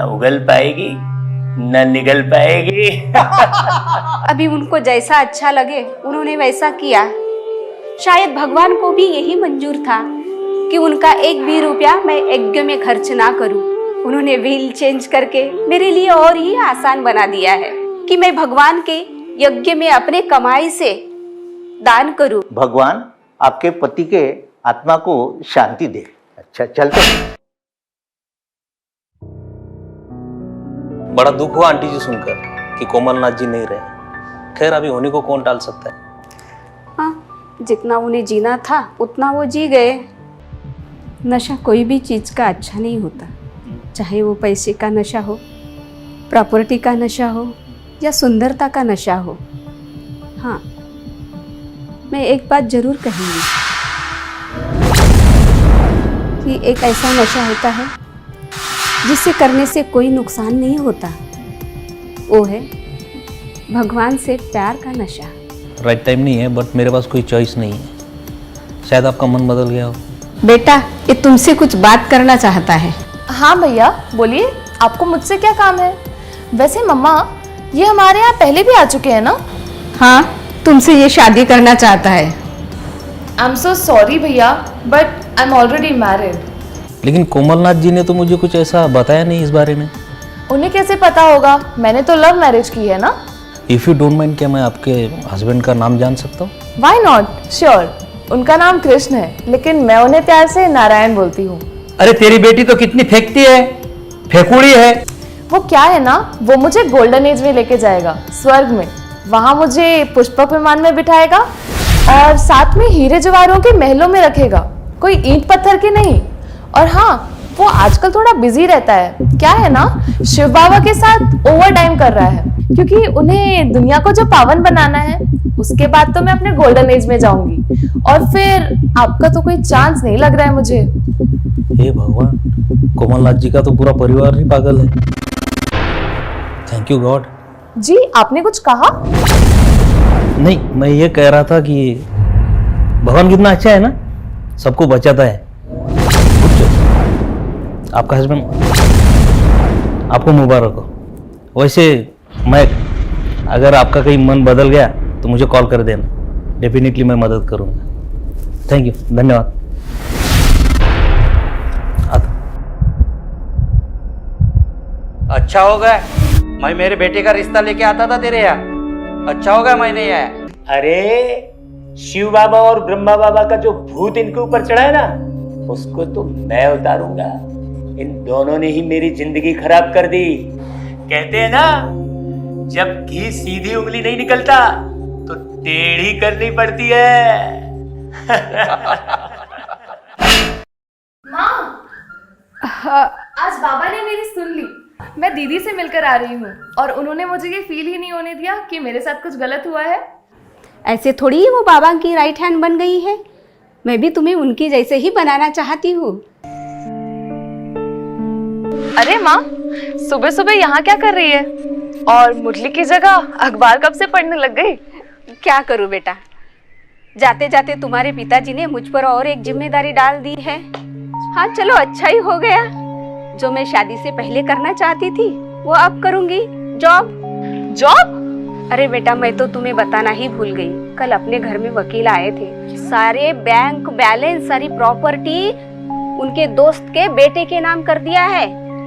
Speaker 8: उगल पाएगी न निगल पाएगी।
Speaker 3: अभी उनको जैसा अच्छा लगे उन्होंने वैसा किया। शायद भगवान को भी यही मंजूर था कि उनका एक भी रुपया मैं यज्ञ में खर्च ना करूं। उन्होंने व्हील चेंज करके मेरे लिए और ही आसान बना दिया है कि मैं भगवान के यज्ञ में अपने कमाई से दान करूं।
Speaker 12: भगवान आपके पति के आत्मा को शांति दे। अच्छा चलते।
Speaker 10: बड़ा दुख हुआ आंटी जी सुनकर कि कोमलनाथ जी नहीं रहे। खैर अभी होने को कौन टाल सकता है।
Speaker 5: हाँ, जितना उन्हें जीना था उतना वो जी गए। नशा कोई भी चीज़ का अच्छा नहीं होता, चाहे वो पैसे का नशा हो, प्रॉपर्टी का नशा हो या सुंदरता का नशा हो। हाँ, मैं एक बात ज़रूर कहूँगी कि एक ऐसा नशा होता है जिसे करने से कोई नुकसान नहीं होता, वो है भगवान से प्यार का नशा।
Speaker 10: राइट टाइम नहीं है, बट मेरे पास कोई चॉइस नहीं है। शायद आपका मन बदल गया हो।
Speaker 5: बेटा, ये तुमसे कुछ बात करना चाहता है।
Speaker 1: हाँ भैया बोलिए, आपको मुझसे क्या काम है? वैसे मम्मा, ये हमारे यहाँ पहले भी आ चुके हैं ना?
Speaker 5: हाँ, तुमसे ये शादी करना चाहता है।
Speaker 1: आई एम सो सॉरी भैया, but I am already married.
Speaker 10: लेकिन कोमलनाथ जी ने तो मुझे कुछ ऐसा बताया नहीं इस बारे में।
Speaker 1: उन्हें कैसे पता होगा? मैंने तो लव मैरिज की है ना।
Speaker 10: इफ़ यू डोंट माइंड, क्या मैं आपके हस्बैंड का नाम जान सकता हूँ?
Speaker 1: Why not, sure. उनका नाम कृष्ण है, लेकिन मैं उन्हें प्यार से नारायण बोलती हूँ।
Speaker 11: अरे तेरी बेटी तो कितनी फेंकती है, फेंकुड़ी है।
Speaker 1: वो क्या है ना, वो मुझे गोल्डन एज में लेके जाएगा, स्वर्ग में। वहाँ मुझे पुष्पक विमान में बिठाएगा और साथ में हीरे जवाहरों के महलों में रखेगा, कोई ईंट पत्थर के नहीं। और हाँ, वो आजकल थोड़ा बिजी रहता है। क्या है ना, शिव बाबा के साथ ओवर टाइम कर रहा है, क्योंकि उन्हें दुनिया को जो पावन बनाना है। उसके बाद तो मैं अपने गोल्डन एज में जाऊंगी, और फिर आपका तो कोई चांस नहीं लग रहा है मुझे।
Speaker 10: हे भगवान, कोमलनाथ जी का तो पूरा परिवार ही पागल है। Thank you God.
Speaker 1: जी, आपने कुछ कहा?
Speaker 10: नहीं, मैं ये कह रहा था कि भगवान कितना अच्छा है ना, सबको बचाता है। आपका हस्बैंड आपको मुबारक हो। वैसे मैं, अगर आपका कहीं मन बदल गया तो मुझे कॉल कर देना, डेफिनेटली मैं मदद करूंगा। थैंक यू, धन्यवाद।
Speaker 11: अच्छा हो गया मैं मेरे बेटे का रिश्ता लेके आता था तेरे यहाँ। अच्छा हो गया मैं नहीं आया।
Speaker 8: अरे शिव बाबा और ब्रह्मा बाबा का जो भूत इनके ऊपर चढ़ा है ना, उसको तो मैं उतारूंगा। इन दोनों ने ही मेरी जिंदगी खराब कर दी। कहते हैं ना, जब घी सीधी उंगली नहीं निकलता तो टेढ़ी करनी पड़ती है।
Speaker 1: माँ, आज बाबा ने मेरी सुन ली। मैं दीदी से मिलकर आ रही हूँ, और उन्होंने मुझे ये फील ही नहीं होने दिया कि मेरे साथ कुछ गलत हुआ है।
Speaker 5: ऐसे थोड़ी ही वो बाबा की राइट हैंड बन गई है। मैं भी तुम्हें उनकी जैसे ही बनाना चाहती हूँ।
Speaker 1: अरे माँ, सुबह सुबह यहाँ क्या कर रही है? और मुरली की जगह अखबार कब से पढ़ने लग गई?
Speaker 5: क्या करूँ बेटा, जाते जाते तुम्हारे पिताजी ने मुझ पर और एक जिम्मेदारी डाल दी है। हाँ चलो, अच्छा ही हो गया। जो मैं शादी से पहले करना चाहती थी वो अब करूँगी, जॉब।
Speaker 1: जॉब?
Speaker 5: अरे बेटा, मैं तो तुम्हें बताना ही भूल गई। कल अपने घर में वकील आए थे। सारे बैंक बैलेंस, सारी प्रॉपर्टी उनके दोस्त के बेटे के नाम कर दिया है।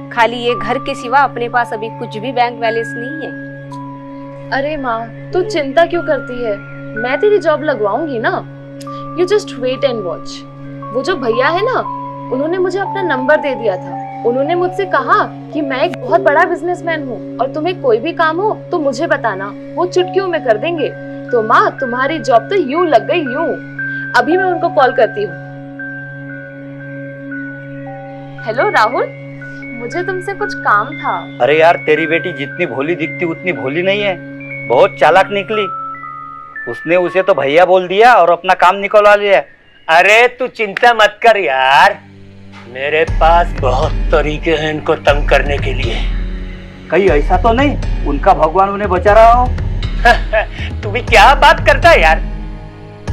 Speaker 5: खाली ये घर के सिवा अपने पास अभी कुछ भी बैंक बैलेंस नहीं है।
Speaker 1: अरे माँ, तू चिंता क्यों करती है? मैं तेरी जॉब लगवाऊंगी ना। You just wait and watch. वो जो भैया है ना, उन्होंने मुझे अपना नंबर दे दिया था। उन्होंने मुझसे कहा कि मैं एक बहुत बड़ा बिजनेसमैन हूँ, और तुम्हें कोई भी काम हो तो मुझे बताना, वो चुटकियों में कर देंगे। तो माँ, तुम्हारी जॉब तो यूं लग गई यूं। अभी मैं उनको कॉल करती हूँ। हेलो राहुल, मुझे तुमसे कुछ काम था।
Speaker 11: अरे यार, तेरी बेटी जितनी भोली दिखती उतनी भोली नहीं है, बहुत चालाक निकली। उसने उसे तो भैया बोल दिया और अपना काम निकलवा लिया।
Speaker 8: अरे तू चिंता मत कर यार, मेरे पास बहुत तरीके हैं इनको तंग करने के लिए।
Speaker 11: कहीं ऐसा तो नहीं उनका भगवान उन्हें बचा रहा हो?
Speaker 8: तू भी क्या बात करता है यार?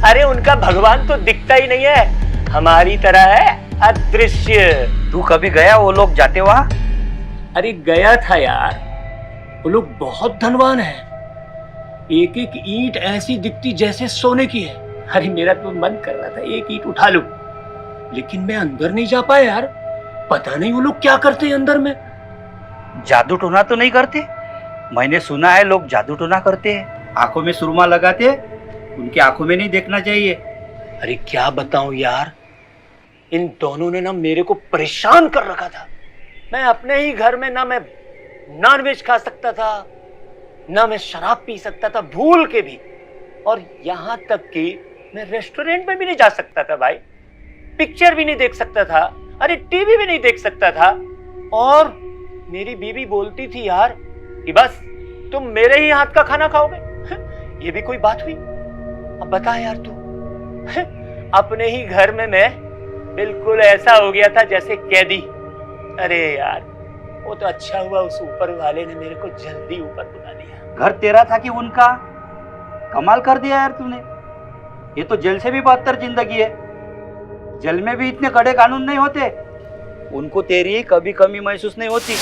Speaker 8: अरे उनका भगवान तो दिखता ही नहीं है, हमारी तरह है, अदृश्य।
Speaker 11: तू कभी गया वो लोग जाते वहां?
Speaker 8: अरे गया था यार, वो लोग बहुत धनवान हैं। एक एक ईंट ऐसी दिखती जैसे सोने की है। अरे मेरा तो मन कर रहा था एक ईंट उठा लूं, लेकिन मैं अंदर नहीं जा पाया यार। पता नहीं वो लोग क्या करते हैं अंदर में।
Speaker 11: जादू टोना तो नहीं करते? मैंने सुना है लोग जादू टोना करते हैं, आंखों में सुरमा लगाते हैं, उनकी आंखों में नहीं देखना चाहिए।
Speaker 8: अरे क्या बताऊं यार, इन दोनों ने ना मेरे को परेशान कर रखा था। मैं अपने ही घर में ना मैं नॉनवेज खा सकता था, ना मैं शराब पी सकता था भूल के भी, और यहां तक कि मैं रेस्टोरेंट में भी नहीं जा सकता था भाई, पिक्चर भी नहीं देख सकता था, अरे टीवी भी नहीं देख सकता था। और मेरी बीवी बोलती थी यार कि बस तुम मेरे ही हाथ का खाना खाओगे। ये भी कोई बात हुई? अब बता यार तू, अपने ही घर में मैं बिल्कुल ऐसा हो गया था जैसे कैदी। अरे यार वो तो अच्छा हुआ उस ऊपर वाले ने मेरे को जल्दी ऊपर बुला लिया।
Speaker 11: घर तेरा था कि उनका? कमाल कर दिया यार तूने। ये तो जेल से भी बदतर जिंदगी है। जेल में भी इतने कड़े कानून नहीं होते, उनको तेरी कभी कमी महसूस नहीं होती।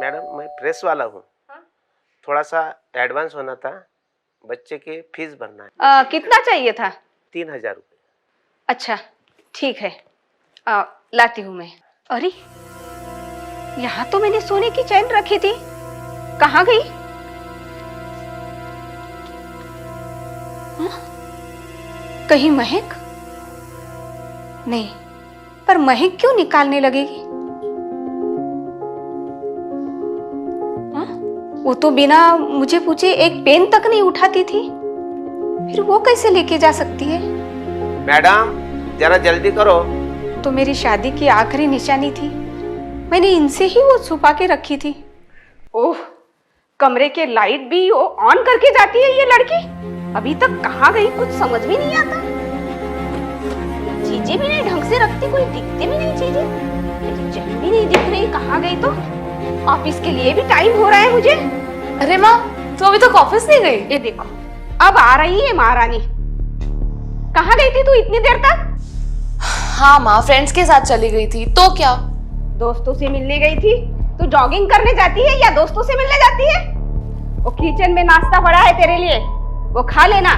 Speaker 13: मैडम मैं प्रेस वाला हूँ, थोड़ा सा एडवांस होना था, बच्चे की फीस भरना है।
Speaker 3: कितना चाहिए था?
Speaker 13: 3000 रुपये।
Speaker 3: अच्छा ठीक है, लाती हूँ मैं। अरे यहाँ तो मैंने सोने की चैन रखी थी, कहाँ गई? हाँ? कहीं महक? नहीं, पर महक क्यों निकालने लगेगी? हाँ? वो तो बिना मुझे पूछे एक पेन तक नहीं उठाती थी, फिर वो कैसे लेके जा सकती है?
Speaker 13: मैडम जरा जल्दी करो।
Speaker 3: तो मेरी शादी की आखिरी निशानी थी, मैंने इनसे ही वो छुपा के रखी थी। ओह, कमरे के लाइट भी वो ऑन करके जाती है ये लड़की। अभी तक कहाँ गई कुछ समझ में नहीं आता। चीजें भी नहीं ढंग से रखती, कोई दिखती भी नहीं चीजें, मेरी चैन भी नहीं दिख रही, कहाँ गई? तो ऑफिस के लिए भी टाइम हो रहा है मुझे।
Speaker 1: अरे माँ, तू अभी तक ऑफिस नहीं गई?
Speaker 3: ये देखो अब आ रही है महारानी। कहाँ गई थी तू इतनी देर तक?
Speaker 1: हाँ माँ, फ्रेंड्स के साथ चली गई थी। तो क्या?
Speaker 3: दोस्तों से मिलने गई थी? तू जॉगिंग करने जाती है या दोस्तों से मिलने जाती है? वो किचन में नाश्ता पड़ा है तेरे लिए, वो खा लेना।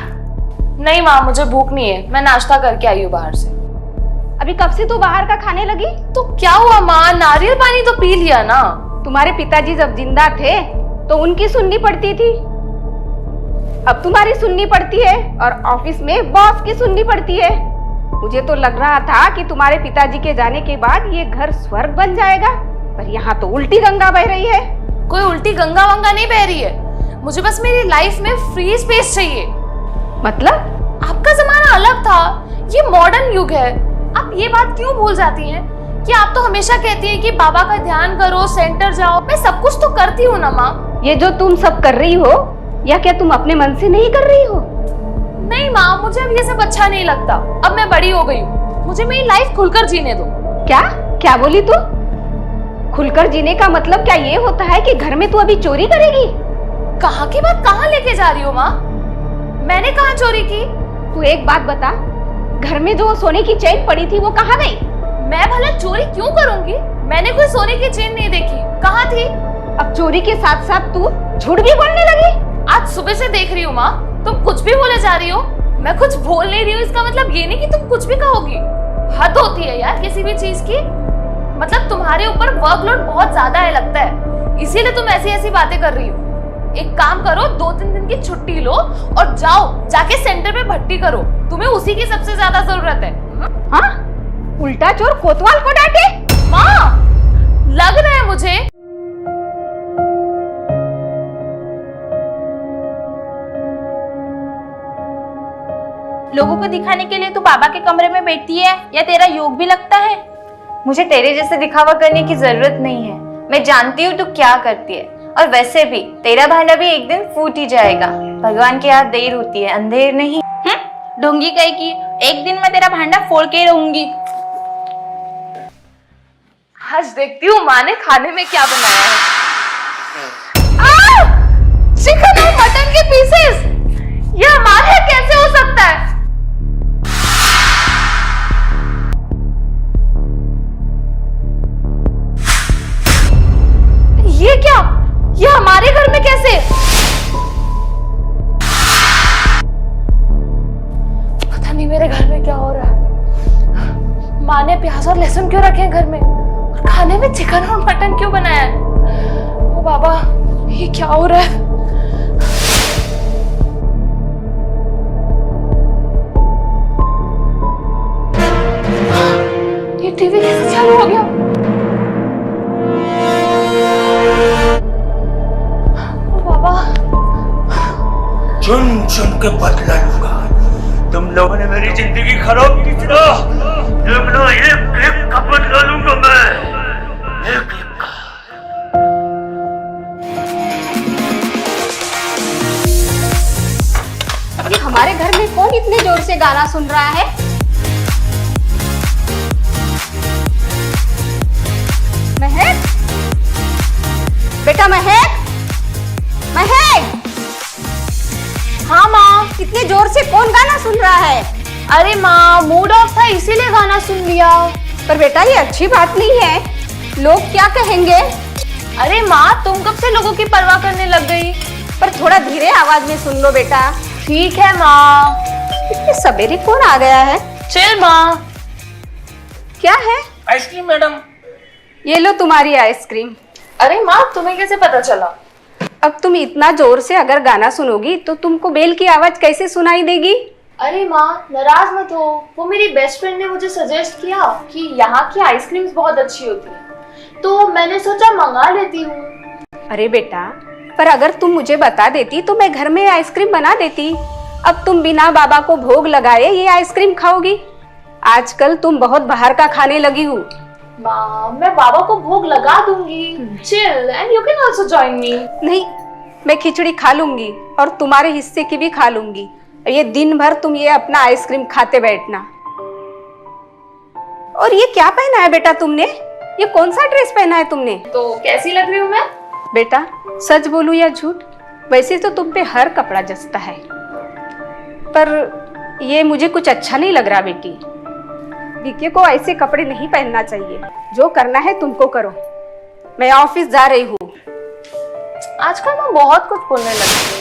Speaker 1: नहीं माँ, मुझे भूख नहीं है, मैं नाश्ता करके आई हूँ बाहर से।
Speaker 3: अभी कब से तू बाहर का खाने लगी?
Speaker 1: तो क्या हुआ माँ, नारियल पानी तो पी लिया ना।
Speaker 3: तुम्हारे पिताजी जब जिंदा थे तो उनकी सुननी पड़ती थी, अब तुम्हारी सुननी पड़ती है, और ऑफिस में बॉस की सुननी पड़ती है। मुझे तो लग रहा था कि तुम्हारे पिताजी के जाने के बाद ये घर स्वर्ग बन जाएगा, पर यहाँ तो उल्टी गंगा बह रही है।
Speaker 1: कोई उल्टी गंगा वंगा नहीं बह रही है, मुझे बस मेरी लाइफ में फ्री स्पेस चाहिए।
Speaker 3: मतलब?
Speaker 1: आपका जमाना अलग था, ये मॉडर्न युग है। आप ये बात क्यों भूल जाती हैं कि आप तो हमेशा कहती हैं कि बाबा का ध्यान करो, सेंटर जाओ। मैं सब कुछ तो करती हूँ ना माँ।
Speaker 3: ये जो तुम सब कर रही हो, या क्या तुम अपने मन से नहीं कर रही हो?
Speaker 1: नहीं माँ, मुझे अब ये सब अच्छा नहीं लगता। अब मैं बड़ी हो गई हूँ, मुझे मेरी लाइफ खुलकर जीने दो।
Speaker 3: क्या क्या बोली तू? खुलकर जीने का मतलब क्या ये होता है कि घर में तू अभी चोरी करेगी?
Speaker 1: कहाँ की बात कहाँ लेके जा रही हो माँ? मैंने कहाँ चोरी की?
Speaker 3: तू एक बात बता, घर में जो सोने की चेन पड़ी थी वो कहाँ गई?
Speaker 1: मैं भला चोरी क्यों करूंगी? मैंने कोई सोने की चेन नहीं देखी, कहाँ थी?
Speaker 3: अब चोरी के साथ साथ तू झूठ भी बोलने लगी?
Speaker 1: आज सुबह से देख रही हूँ माँ, तुम कुछ भी बोले जा रही हो। मैं कुछ बोल नहीं रही हूँ, इसका मतलब ये नहीं कि तुम कुछ भी कहोगी। हद होती है यार किसी भी चीज की। मतलब तुम्हारे ऊपर वर्कलोड बहुत ज्यादा है लगता है, इसीलिए तुम ऐसी ऐसी बातें कर रही हो। एक काम करो, 2-3 दिन की छुट्टी लो और जाओ जाके सेंटर पे भट्टी करो, तुम्हें उसी की सबसे ज्यादा जरूरत है।
Speaker 3: हाँ? उल्टा चोर कोतवाल को डांटे?
Speaker 1: माँ, लग रहा है मुझे।
Speaker 9: लोगों को दिखाने के लिए तू बाबा के कमरे में बैठती है, या तेरा योग भी लगता है?
Speaker 2: मुझे तेरे जैसे दिखावा करने की जरूरत नहीं है, मैं जानती हूँ तू क्या करती है। और वैसे भी तेरा भांडा भी एक दिन फूट ही जाएगा। भगवान के हाथ देर होती है, अंधेर नहीं।
Speaker 9: ढोंगी कहीं की, एक दिन मैं तेरा भांडा फोड़ के ही रहूंगी।
Speaker 1: आज देखती हूँ माँ ने खाने में क्या बनाया है। चिकन और मटन के पीसेस, ये हमारे कैसे हो सकता है? ये क्या? ये हमारे घर में कैसे? पता नहीं मेरे घर में क्या हो रहा है। माँ ने प्याज और लहसुन क्यों रखे हैं घर में, और खाने में चिकन और मटन क्यों बनाया है? ओ बाबा, ये क्या हो रहा है? ये टीवी कैसे चालू हो गया? ओ बाबा,
Speaker 8: चुन चुन के बदला लूंगा। तुम लोगों ने मेरी जिंदगी खराब की थी ना, देख लो एक एक का बदला लूंगा मैं, एक एक का।
Speaker 3: ये हमारे घर में कौन इतने जोर से गाना सुन रहा है? महक, बेटा महक, महक। हाँ माँ, इतने जोर से कौन गाना सुन रहा है?
Speaker 1: अरे माँ, मूड ऑफ था इसीलिए गाना सुन लिया।
Speaker 3: पर बेटा ये अच्छी बात नहीं है, लोग क्या कहेंगे?
Speaker 1: अरे माँ, तुम कब से लोगों की परवाह करने लग गई?
Speaker 3: पर थोड़ा धीरे आवाज में सुन लो बेटा।
Speaker 1: ठीक है माँ।
Speaker 3: इतने सवेरे कौन आ गया है?
Speaker 1: चल माँ।
Speaker 3: क्या है?
Speaker 8: Ice cream madam.
Speaker 3: ये लो तुम्हारी आइसक्रीम।
Speaker 1: अरे माँ, तुम्हें कैसे पता चला?
Speaker 3: अब तुम इतना जोर से अगर गाना सुनोगी तो तुमको बेल की आवाज कैसे सुनाई देगी?
Speaker 1: अरे माँ, नाराज मत हो, वो मेरी बेस्ट फ्रेंड ने मुझे सजेस्ट किया कि यहाँ की आइसक्रीम्स बहुत अच्छी होती है, तो मैंने सोचा मंगा लेती हूँ।
Speaker 3: अरे बेटा, पर अगर तुम मुझे बता देती तो मैं घर में आइसक्रीम बना देती। अब तुम बिना बाबा को भोग लगाए ये आइसक्रीम खाओगी? आजकल तुम बहुत बाहर का खाने लगी हो।
Speaker 1: माँ, मैं बाबा को भोग लगा दूंगी। Chill, and you can also join me.
Speaker 3: नहीं, मैं खिचड़ी खा लूंगी और तुम्हारे हिस्से की भी खा लूंगी। ये दिन भर तुम ये अपना आइसक्रीम खाते बैठना। और ये क्या पहना है बेटा तुमने? ये कौन सा ड्रेस पहना है तुमने?
Speaker 1: तो कैसी लग रही हूँ मैं?
Speaker 3: बेटा सच बोलूं या झूठ, वैसे तो तुम पे हर कपड़ा जचता है, पर ये मुझे कुछ अच्छा नहीं लग रहा बेटी। बीके को ऐसे कपड़े नहीं पहनना चाहिए। जो करना है तुमको करो, मैं ऑफिस जा रही हूँ।
Speaker 1: आजकल मैं बहुत कुछ बोलने लगी।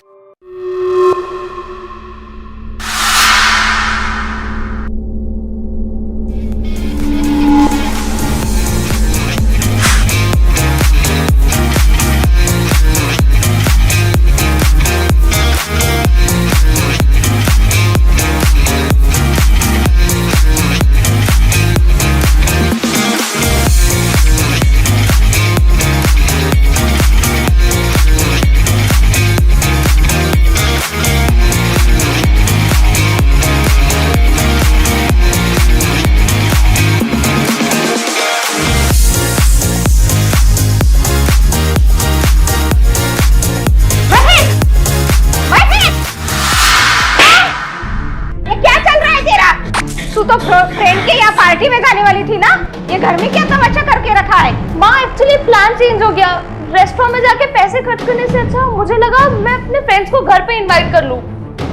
Speaker 3: तो फ्रेंड के यहाँ पार्टी में जाने वाली थी ना, ये घर में क्या तमाशा करके रखा है?
Speaker 1: माँ, एक्चुअली प्लान चेंज हो गया। रेस्टोरेंट में जाके पैसे खर्च करने से अच्छा मुझे लगा मैं अपने फ्रेंड्स को घर पे इनवाइट कर लूं।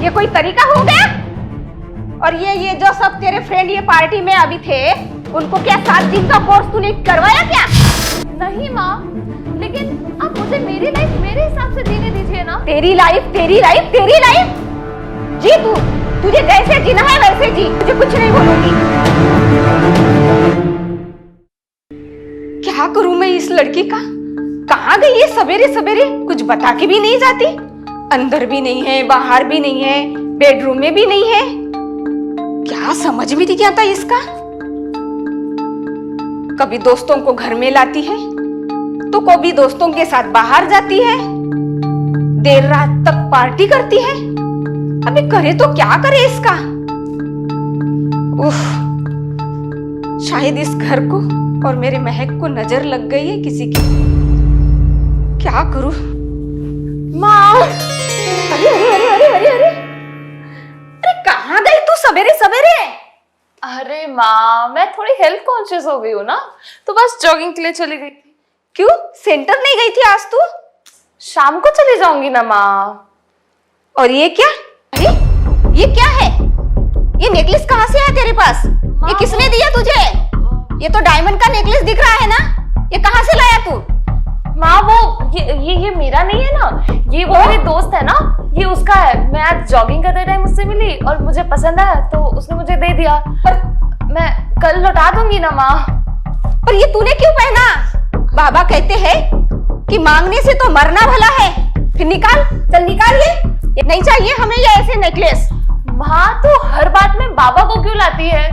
Speaker 3: ये कोई तरीका हो गया? और ये जो सब तेरे फ्रेंड ये पार्टी में अभी थे, उनको क्या 7 दिन का कोर्स तूने करवाया क्या?
Speaker 1: नहीं माँ, लेकिन आप मुझे मेरी लाइफ मेरे हिसाब से जीने दीजिए ना।
Speaker 3: तेरी लाइफ तेरी लाइफ तेरी लाइफ जी, तुझे जैसे जीना है वैसे जी, मुझे कुछ नहीं बोलूंगी। क्या करूं मैं इस लड़की का? कहाँ गई ये सवेरे सवेरे? कुछ बता के भी नहीं जाती। अंदर भी नहीं है, बाहर भी नहीं है, बेडरूम में भी नहीं है। क्या समझ में नहीं आता इसका? कभी दोस्तों को घर में लाती है तो कभी दोस्तों के साथ बाहर जाती है, देर रात तक पार्टी करती है। अबे करे तो क्या करे इसका? उफ, शायद इस घर को और मेरे महक को नजर लग गई है किसी की। क्या करूं? माँ, अरे अरे अरे अरे अरे अरे अरे कहाँ गई तू सवेरे सवेरे?
Speaker 1: अरे माँ, मैं थोड़ी हेल्थ कॉन्शियस हो गई हूँ ना, तो बस जॉगिंग के लिए चली गई थी।
Speaker 3: क्यों, सेंटर नहीं गई थी आज तू?
Speaker 1: शाम को चली जाऊंगी ना माँ।
Speaker 3: और ये क्या? अरे ये क्या है? ये नेकलेस कहाँ से है तेरे पास? ये किसने दिया तुझे? ये तो डायमंड का नेकलेस दिख रहा है ना, ये कहाँ से लाया तू?
Speaker 1: माँ, वो ये मेरा नहीं है ना, ये वो मेरी दोस्त है ना, ये उसका है। मैं आज जॉगिंग करते टाइम उससे मिली और मुझे पसंद आया तो उसने मुझे दे दिया। पर मैं कल लौटा दूंगी ना माँ।
Speaker 3: पर ये तूने क्यों पहना? बाबा कहते हैं कि मांगने से तो मरना भला है। फिर निकाल, चल निकाल ये नहीं चाहिए हमें ये ऐसे नेकलेस।
Speaker 1: माँ तो हर बात में बाबा को क्यों लाती है?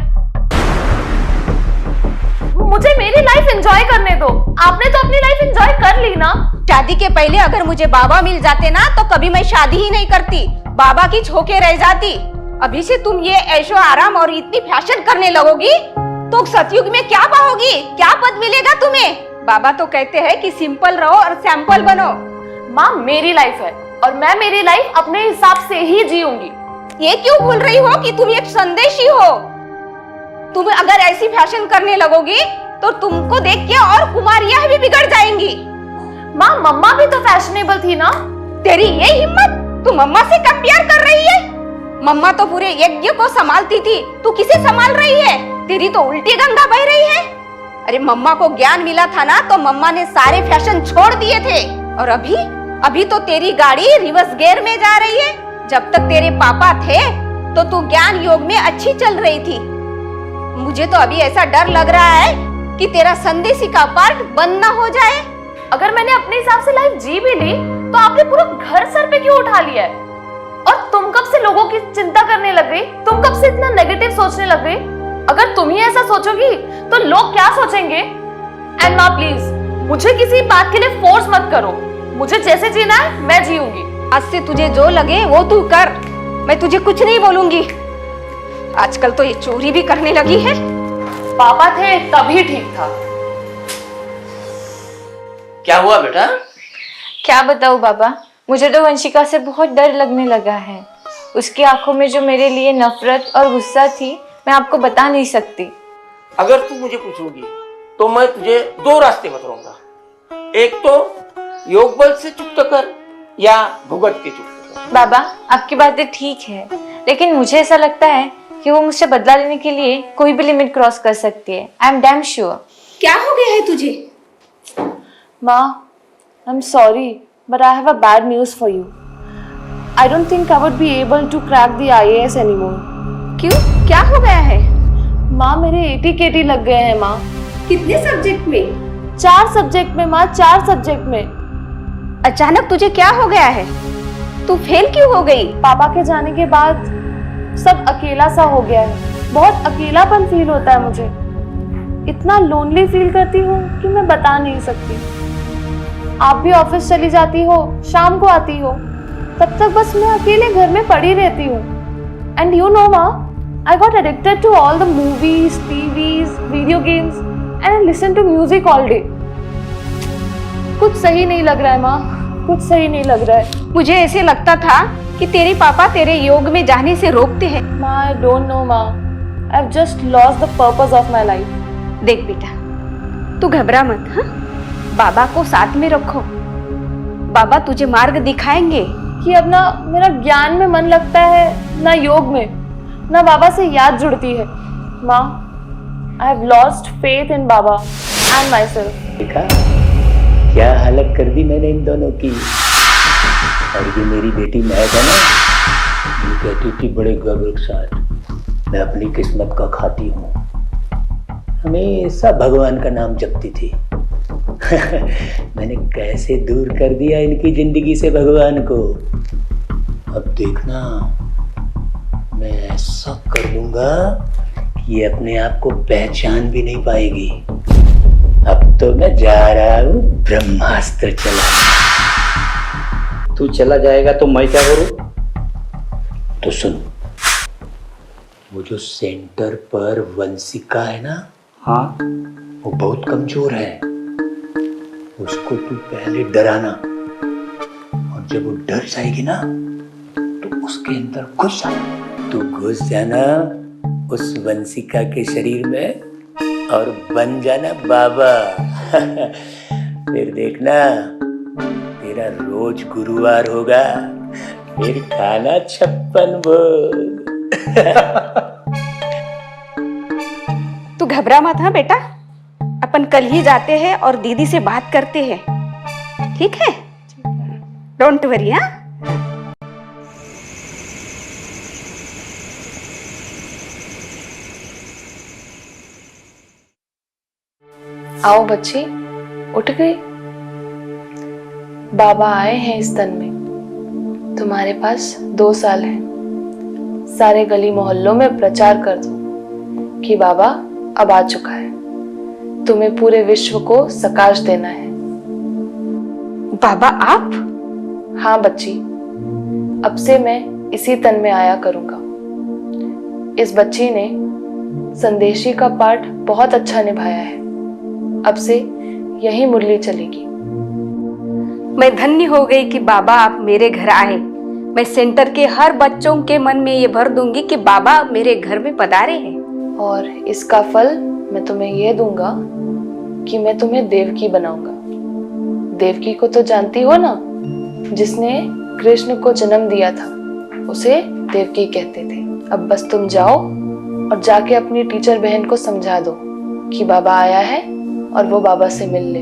Speaker 1: मुझे मेरी लाइफ एंजॉय करने दो। आपने तो अपनी लाइफ एंजॉय कर ली ना।
Speaker 3: शादी के पहले अगर मुझे बाबा मिल जाते ना तो कभी मैं शादी ही नहीं करती, बाबा की झोंके रह जाती। अभी से तुम ये ऐशो आराम और इतनी फैशन करने लगोगी तो सतयुग में क्या पाओगी, क्या पद मिलेगा तुम्हें? बाबा तो कहते हैं कि सिंपल रहो और सैंपल बनो।
Speaker 1: माँ मेरी लाइफ है और मैं मेरी लाइफ अपने हिसाब से ही जीऊंगी।
Speaker 3: ये क्यों भूल रही हो कि तुम एक संदेशी हो? तुम अगर ऐसी फैशन करने लगोगी तो तुमको देख के और कुमारियां भी बिगड़ जाएंगी।
Speaker 1: माँ मम्मा भी तो फैशनेबल थी ना।
Speaker 3: तेरी ये हिम्मत, तू मम्मा से कब प्यार कर रही है? मम्मा तो पूरे यज्ञ को संभालती थी, तू किसे संभाल रही है? तेरी तो उल्टी गंगा बह रही है। अरे मम्मा को ज्ञान मिला था ना तो मम्मा ने सारे फैशन छोड़ दिए थे। और अभी तो तेरी गाड़ी रिवर्स गियर में जा रही है। जब तक तेरे पापा थे तो तू ज्ञान योग में अच्छी चल रही थी। मुझे तो अभी ऐसा डर लग रहा है कि तेरा संदेशी का पार्ट बंद ना हो जाए।
Speaker 1: अगर मैंने अपने हिसाब से लाइफ जी भी ली तो आपने पूरा घर सर पे क्यों उठा लिया है? और तुम कब से लोगों की चिंता करने लग गई? तुम कब से इतना नेगेटिव सोचने लग गई? अगर तुम ही ऐसा सोचोगी तो लोग क्या सोचेंगे? एंड माँ प्लीज मुझे किसी बात के लिए फोर्स मत करो। मुझे जैसे जीना है मैं जीऊंगी।
Speaker 3: आज से तुझे जो लगे वो तू कर, मैं तुझे कुछ नहीं बोलूंगी। आजकल तो ये चोरी भी करने लगी है।
Speaker 1: पापा थे तभी ठीक था।
Speaker 8: क्या हुआ बेटा?
Speaker 2: क्या बताऊं बाबा, मुझे तो वंशिका से बहुत डर लगने लगा है। उसकी आंखों में जो मेरे लिए नफरत और गुस्सा थी मैं आपको बता नहीं सकती।
Speaker 14: अगर तू मुझे पूछोगी तो मैं तुझे दो रास्ते बताऊंगा। एक तो योग बल से चुप कर या भुगत के चुप।
Speaker 2: बाबा आपकी बातें ठीक है, लेकिन मुझे ऐसा लगता है कि वो मुझसे बदला लेने के लिए कोई भी लिमिट क्रॉस कर सकती है। I am damn sure.
Speaker 3: क्या हो गया है तुझे?
Speaker 1: माँ I am sorry but I have a bad news for you. I don't think I would be able to crack the IAS anymore.
Speaker 3: क्यों, क्या हो गया है?
Speaker 1: माँ मेरे 80 KT लग गए हैं माँ।
Speaker 3: कितने सब्जेक्ट में?
Speaker 1: 4 सब्जेक्ट में माँ, 4 सब्जेक्ट में।
Speaker 3: अचानक तुझे क्या हो गया है? तू फेल क्यों हो गई?
Speaker 1: पापा के जाने के बाद सब अकेला सा हो गया है। बहुत अकेलापन फील होता है मुझे। इतना लोनली फील करती हूँ कि मैं बता नहीं सकती। आप भी ऑफिस चली जाती हो, शाम को आती हो, तब तक बस मैं अकेले घर में पड़ी रहती हूँ। एंड यू नो माँ, I got addicted to all the movies, TVs, video games and I listen to music all day. कुछ सही नहीं लग रहा है माँ, कुछ सही नहीं लग रहा है।
Speaker 3: मुझे ऐसे लगता था कि तेरे पापा तेरे योग में जाने से रोकते हैं।
Speaker 1: माँ I don't know माँ, I've just lost the purpose of my life.
Speaker 3: देख बेटा, तू घबरा मत, हाँ? बाबा को साथ में रखो। बाबा तुझे मार्ग दिखाएंगे।
Speaker 1: कि अब ना मेरा ज्ञान में मन लगता है ना योग में, ना बाबा से याद जुड़ती है। माँ I have lost faith in Baba and myself.
Speaker 8: देखा क्या हालत कर दी मैंने इन दोनों की। और ये मेरी बेटी महक है ना, ये कहती थी बड़े गर्व के साथ मैं अपनी किस्मत का खाती हूँ, हमेशा भगवान का नाम जपती थी। मैंने कैसे दूर कर दिया इनकी जिंदगी से भगवान को। अब देखना मैं ऐसा कर दूंगा कि ये अपने आप को पहचान भी नहीं पाएगी। अब तो मैं जा रहा हूँ ब्रह्मास्त्र चलाने।
Speaker 11: तू चला जाएगा तो मैं क्या करूँ?
Speaker 8: तो सुन, वो जो सेंटर पर वंशिका है ना,
Speaker 11: हाँ,
Speaker 8: वो बहुत कमजोर है। उसको तू पहले डराना, और जब वो डर जाएगी ना तो उसके अंदर घुस जाना। तू घुस जाना उस वंशिका के शरीर में और बन जाना बाबा। फिर देखना तेरा रोज गुरुवार होगा, फिर खाना 56 भोग।
Speaker 3: तू घबरा मत, हाँ बेटा, अपन कल ही जाते हैं और दीदी से बात करते हैं, ठीक है? Don't worry. हाँ,
Speaker 1: आओ बच्ची, उठ गई। बाबा आए हैं इस तन में। तुम्हारे पास 2 साल हैं। सारे गली मोहल्लों में प्रचार कर दो कि बाबा अब आ चुका है। तुम्हें पूरे विश्व को सकाश देना है।
Speaker 3: बाबा आप?
Speaker 1: हाँ बच्ची, अब से मैं इसी तन में आया करूंगा। इस बच्ची ने संदेशी का पाठ बहुत अच्छा निभाया है। अब से यही मुरली चलेगी।
Speaker 3: मैं धन्य हो गई कि बाबा आप मेरे घर आए। मैं सेंटर के हर बच्चों के मन में ये भर दूंगी कि बाबा मेरे घर में पधारे हैं।
Speaker 1: और इसका फल मैं तुम्हें यह दूंगा कि मैं तुम्हें देवकी बनाऊंगा। देवकी को तो जानती हो ना, जिसने कृष्ण को जन्म दिया था, उसे देवकी कहते थे। अब बस तुम जाओ और जाके अपनी टीचर बहन को समझा दो कि बाबा आया है और वो बाबा से मिल ले।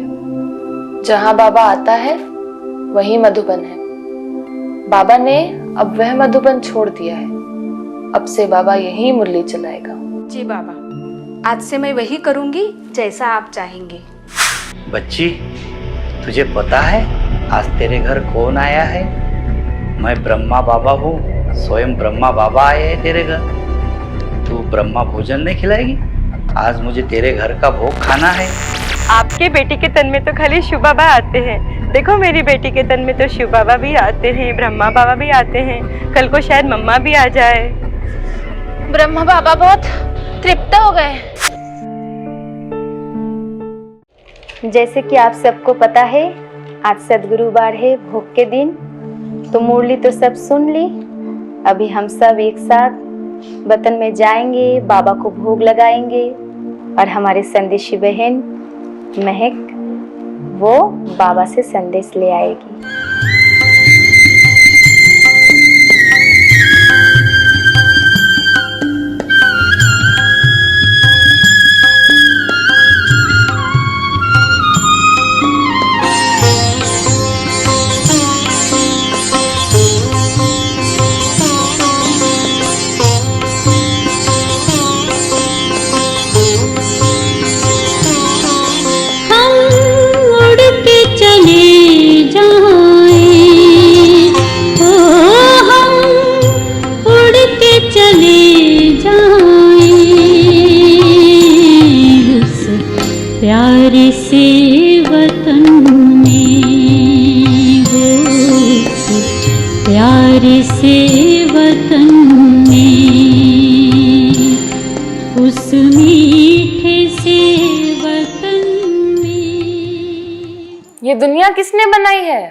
Speaker 1: जहाँ बाबा आता है वही मधुबन है। बाबा ने अब वह मधुबन छोड़ दिया है। अब से बाबा यही मुरली चलाएगा।
Speaker 3: जी बाबा, आज से मैं वही करूंगी जैसा आप चाहेंगे।
Speaker 11: बच्ची, तुझे पता है आज तेरे घर कौन आया है? मैं ब्रह्मा बाबा हूँ। स्वयं ब्रह्मा बाबा आए हैं तेरे घर। तू ब्रह्मा भोजन नहीं खिलाएगी? आज मुझे तेरे घर का भोग खाना है।
Speaker 2: आपके बेटी के तन में तो खाली शिव बाबा आते हैं। देखो मेरी बेटी के तन में तो शिव बाबा भी आते हैं, ब्रह्मा बाबा भी आते हैं। कल को शायद मम्मा भी आ जाए।
Speaker 9: ब्रह्मा बाबा बहुत तृप्त हो गए।
Speaker 4: जैसे कि आप सबको पता है, आज सद्गुरुवार है, भोग के दिन। तो मुरली तो सब सुन ली। अभी हम सब एक साथ वतन में जाएंगे, बाबा को भोग लगाएंगे और हमारे संदेशी बहन महक वो बाबा से संदेश ले आएगी।
Speaker 15: प्यारे से वतन में हो, प्यारे से वतन में, उस मीठे से वतन में।
Speaker 1: ये दुनिया किसने बनाई है?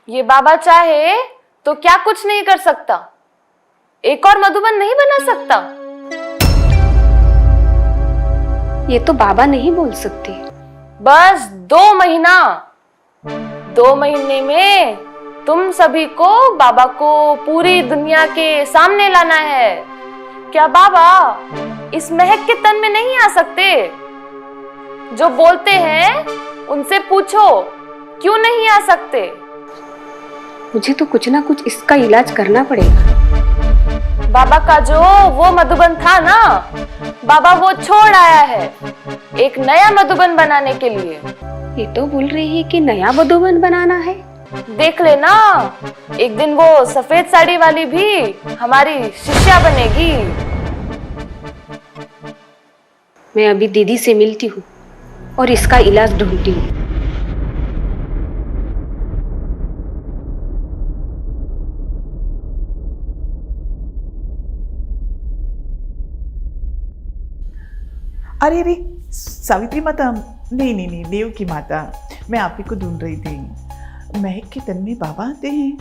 Speaker 1: ये बाबा चाहे तो क्या कुछ नहीं कर सकता? एक और मधुबन नहीं बना सकता?
Speaker 3: ये तो बाबा नहीं बोल सकते।
Speaker 1: बस 2 महीना, 2 महीने में तुम सभी को बाबा को पूरी दुनिया के सामने लाना है। क्या बाबा इस महक के तन में नहीं आ सकते? जो बोलते हैं उनसे पूछो, क्यों नहीं आ सकते?
Speaker 3: मुझे तो कुछ ना कुछ इसका इलाज करना पड़ेगा।
Speaker 1: बाबा का जो वो मधुबन था ना, बाबा वो छोड़ आया है एक नया मधुबन बनाने के लिए।
Speaker 3: ये तो बोल रही है कि नया मधुबन बनाना है।
Speaker 1: देख लेना, एक दिन वो सफेद साड़ी वाली भी हमारी शिष्या बनेगी।
Speaker 3: मैं अभी दीदी से मिलती हूँ और इसका इलाज ढूंढती हूँ।
Speaker 16: अरे अरे सावित्री माता, नहीं नहीं नहीं, देव की माता, मैं आप ही को ढूंढ रही थी। महक के तन में बाबा आते हैं?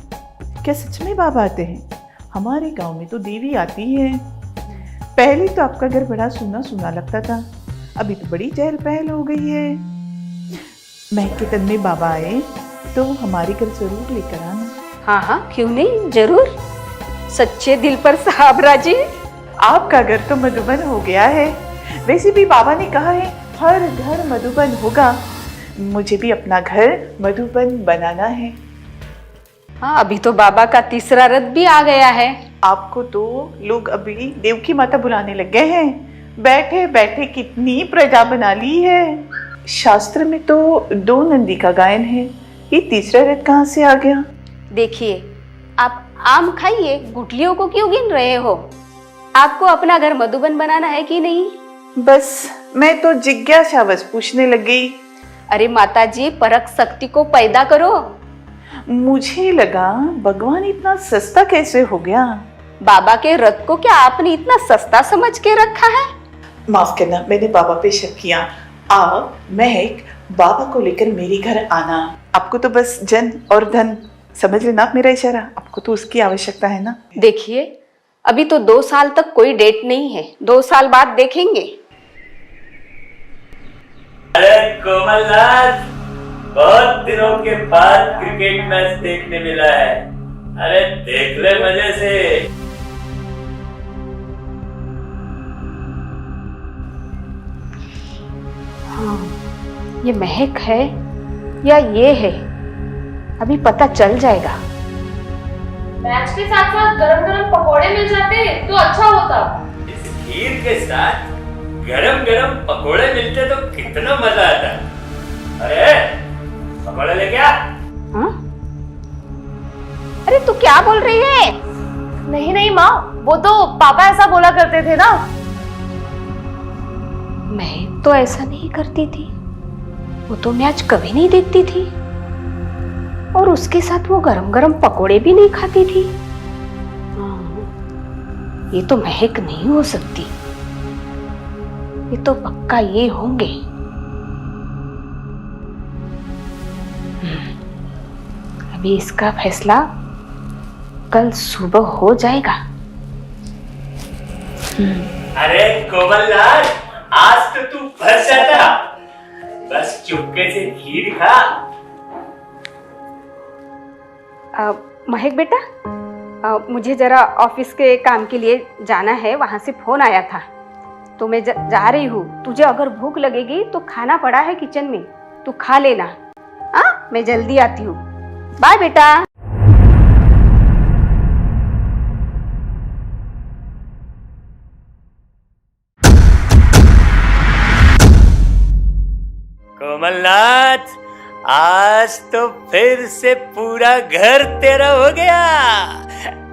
Speaker 16: क्या सच में बाबा आते हैं? हमारे गांव में तो देवी आती है। पहले तो आपका घर बड़ा सुना सुना लगता था, अभी तो बड़ी चहल पहल हो गई है। महक के तन में बाबा आए तो हमारे घर जरूर लेकर आना।
Speaker 3: हाँ हाँ, क्यों नहीं, जरूर। सच्चे दिल पर साबरा जी।
Speaker 16: आपका घर तो मधुबन हो गया है। वैसे भी बाबा ने कहा है हर घर मधुबन होगा। मुझे भी अपना घर मधुबन बनाना है।
Speaker 3: हाँ, अभी तो बाबा का तीसरा रथ भी आ गया है।
Speaker 16: आपको तो लोग अभी देव की माता बुलाने लग गए हैं। बैठे बैठे कितनी प्रजा बना ली है। शास्त्र में तो 2 नंदी का गायन है, ये तीसरा रथ कहाँ से आ गया?
Speaker 3: देखिए, आप आम खाइए, गुठलियों को क्यों गिन रहे हो? आपको अपना घर मधुबन बनाना है कि नहीं?
Speaker 16: बस मैं तो जिज्ञासावश पूछने लग गई।
Speaker 3: अरे माता जी, परख शक्ति को पैदा करो।
Speaker 16: मुझे लगा भगवान इतना सस्ता कैसे हो गया।
Speaker 3: बाबा के रथ को क्या आपने इतना सस्ता समझ के रखा है?
Speaker 16: माफ करना, मैंने बाबा पे शक किया। आप महक बाबा को लेकर मेरे घर आना। आपको तो बस जन और धन, समझ लेना आप मेरा इशारा। आपको तो उसकी आवश्यकता है ना।
Speaker 3: देखिए, अभी तो 2 साल तक कोई डेट नहीं है, 2 साल बाद देखेंगे।
Speaker 8: अरे कोमलनाथ, बहुत दिनों के बाद क्रिकेट मैच देखने मिला है। अरे देख ले मजे से।
Speaker 3: हाँ, ये महक है या ये है, अभी पता चल जाएगा।
Speaker 1: मैच के साथ साथ गरम गरम पकोड़े मिल जाते तो अच्छा होता।
Speaker 8: इस खीर के साथ गरम गरम पकोड़े मिलते तो कितना मजा आता। अरे पकोड़े लेके आ।
Speaker 3: हाँ? अरे तू क्या बोल रही है?
Speaker 1: नहीं नहीं माँ, वो तो पापा ऐसा बोला करते थे ना।
Speaker 3: मैं तो ऐसा नहीं करती थी, वो तो मैच कभी नहीं देखती थी, और उसके साथ वो गरम गरम पकोड़े भी नहीं खाती थी। ये तो महक नहीं हो सकती, ये तो पक्का ये होंगे। अभी इसका फैसला कल सुबह हो जाएगा।
Speaker 8: अरे कोमलनाथ, आज तो तू फंस जाता। बस चुपके से खीर खा।
Speaker 3: महक बेटा, मुझे जरा ऑफिस के काम के लिए जाना है, वहां से फोन आया था तो मैं जा रही हूँ। तुझे अगर भूख लगेगी तो खाना पड़ा है किचन में, तू खा लेना। हाँ, मैं जल्दी आती हूँ। बाय बेटा।
Speaker 8: कोमलनाथ, आज तो फिर से पूरा घर तेरा हो गया।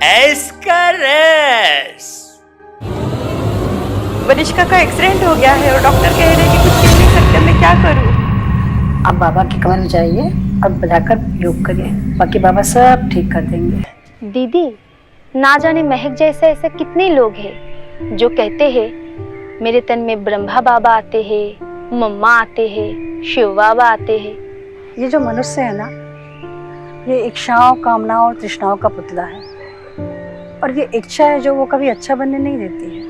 Speaker 8: ऐश कर ऐश।
Speaker 6: वनिष्का का एक्सीडेंट हो गया है और डॉक्टर कह रहे हैं कि कुछ कर नहीं सकते। मैं क्या करूं? आप बाबा के कमरे में जाइए और बजाकर योग करिए, बाकी बाबा सब ठीक कर देंगे।
Speaker 4: दीदी, ना जाने महक जैसे ऐसे कितने लोग हैं जो कहते हैं मेरे तन में ब्रह्मा बाबा आते हैं, मम्मा आते हैं, शिव बाबा आते हैं।
Speaker 6: ये जो मनुष्य है ना, ये इच्छाओं, कामनाओं और तृष्णाओं का पुतला है, और ये इच्छा है जो वो कभी अच्छा बनने नहीं देती है।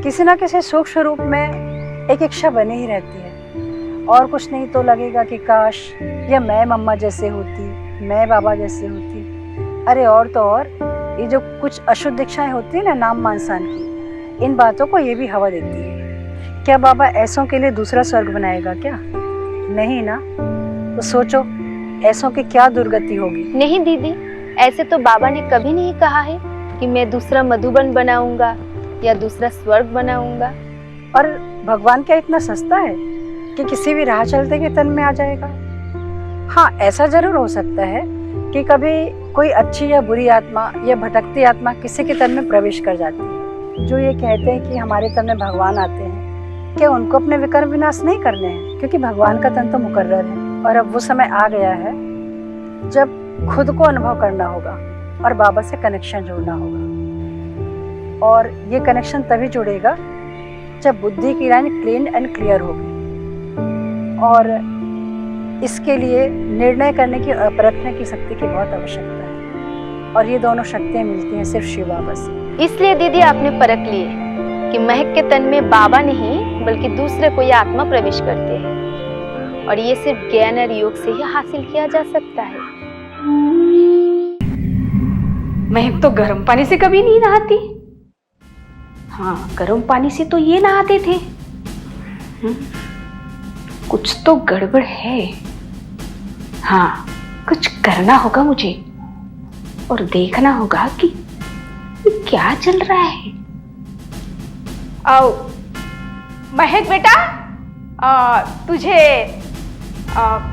Speaker 6: किसी ना किसी सूक्ष्म रूप में एक इच्छा बनी ही रहती है, और कुछ नहीं तो लगेगा कि काश या मैं मम्मा जैसे होती, मैं बाबा जैसे होती। अरे और तो और, ये जो कुछ अशुद्ध इच्छाएं होती है ना, नाम मानसान की, इन बातों को ये भी हवा देती है। क्या बाबा ऐसों के लिए दूसरा स्वर्ग बनाएगा क्या? नहीं ना। तो सोचो ऐसों की क्या दुर्गति होगी।
Speaker 4: नहीं दीदी, ऐसे तो बाबा ने कभी नहीं कहा है कि मैं दूसरा मधुबन बनाऊंगा या दूसरा स्वर्ग बनाऊंगा।
Speaker 6: और भगवान क्या इतना सस्ता है कि किसी भी राह चलते के तन में आ जाएगा? हाँ, ऐसा जरूर हो सकता है कि कभी कोई अच्छी या बुरी आत्मा या भटकती आत्मा किसी के तन में प्रवेश कर जाती है। जो ये कहते हैं कि हमारे तन में भगवान आते हैं, क्या उनको अपने विकर्म विनाश नहीं करने हैं? क्योंकि भगवान का तन तो मुकर्रर है, और अब वो समय आ गया है जब खुद को अनुभव करना होगा और बाबा से कनेक्शन जोड़ना होगा। और ये कनेक्शन तभी जुड़ेगा जब बुद्धि की लाइन क्लीन एंड क्लियर होगी, और इसके लिए निर्णय करने की, परखने की शक्ति की बहुत आवश्यकता है, और ये दोनों शक्तियाँ मिलती हैं सिर्फ शिव बाबा से।
Speaker 4: इसलिए दीदी आपने परख लिए कि महक के तन में बाबा नहीं बल्कि दूसरे कोई आत्मा प्रवेश करते हैं, और ये सिर्फ ज्ञान और योग से ही हासिल किया जा सकता है।
Speaker 3: महक तो गर्म पानी से कभी नहीं नहाती। हाँ, गर्म पानी से तो ये नहाते थे। कुछ तो गड़बड़ है। हाँ, कुछ करना होगा मुझे, और देखना होगा कि
Speaker 4: क्या चल रहा है?
Speaker 3: आओ महक बेटा, तुझे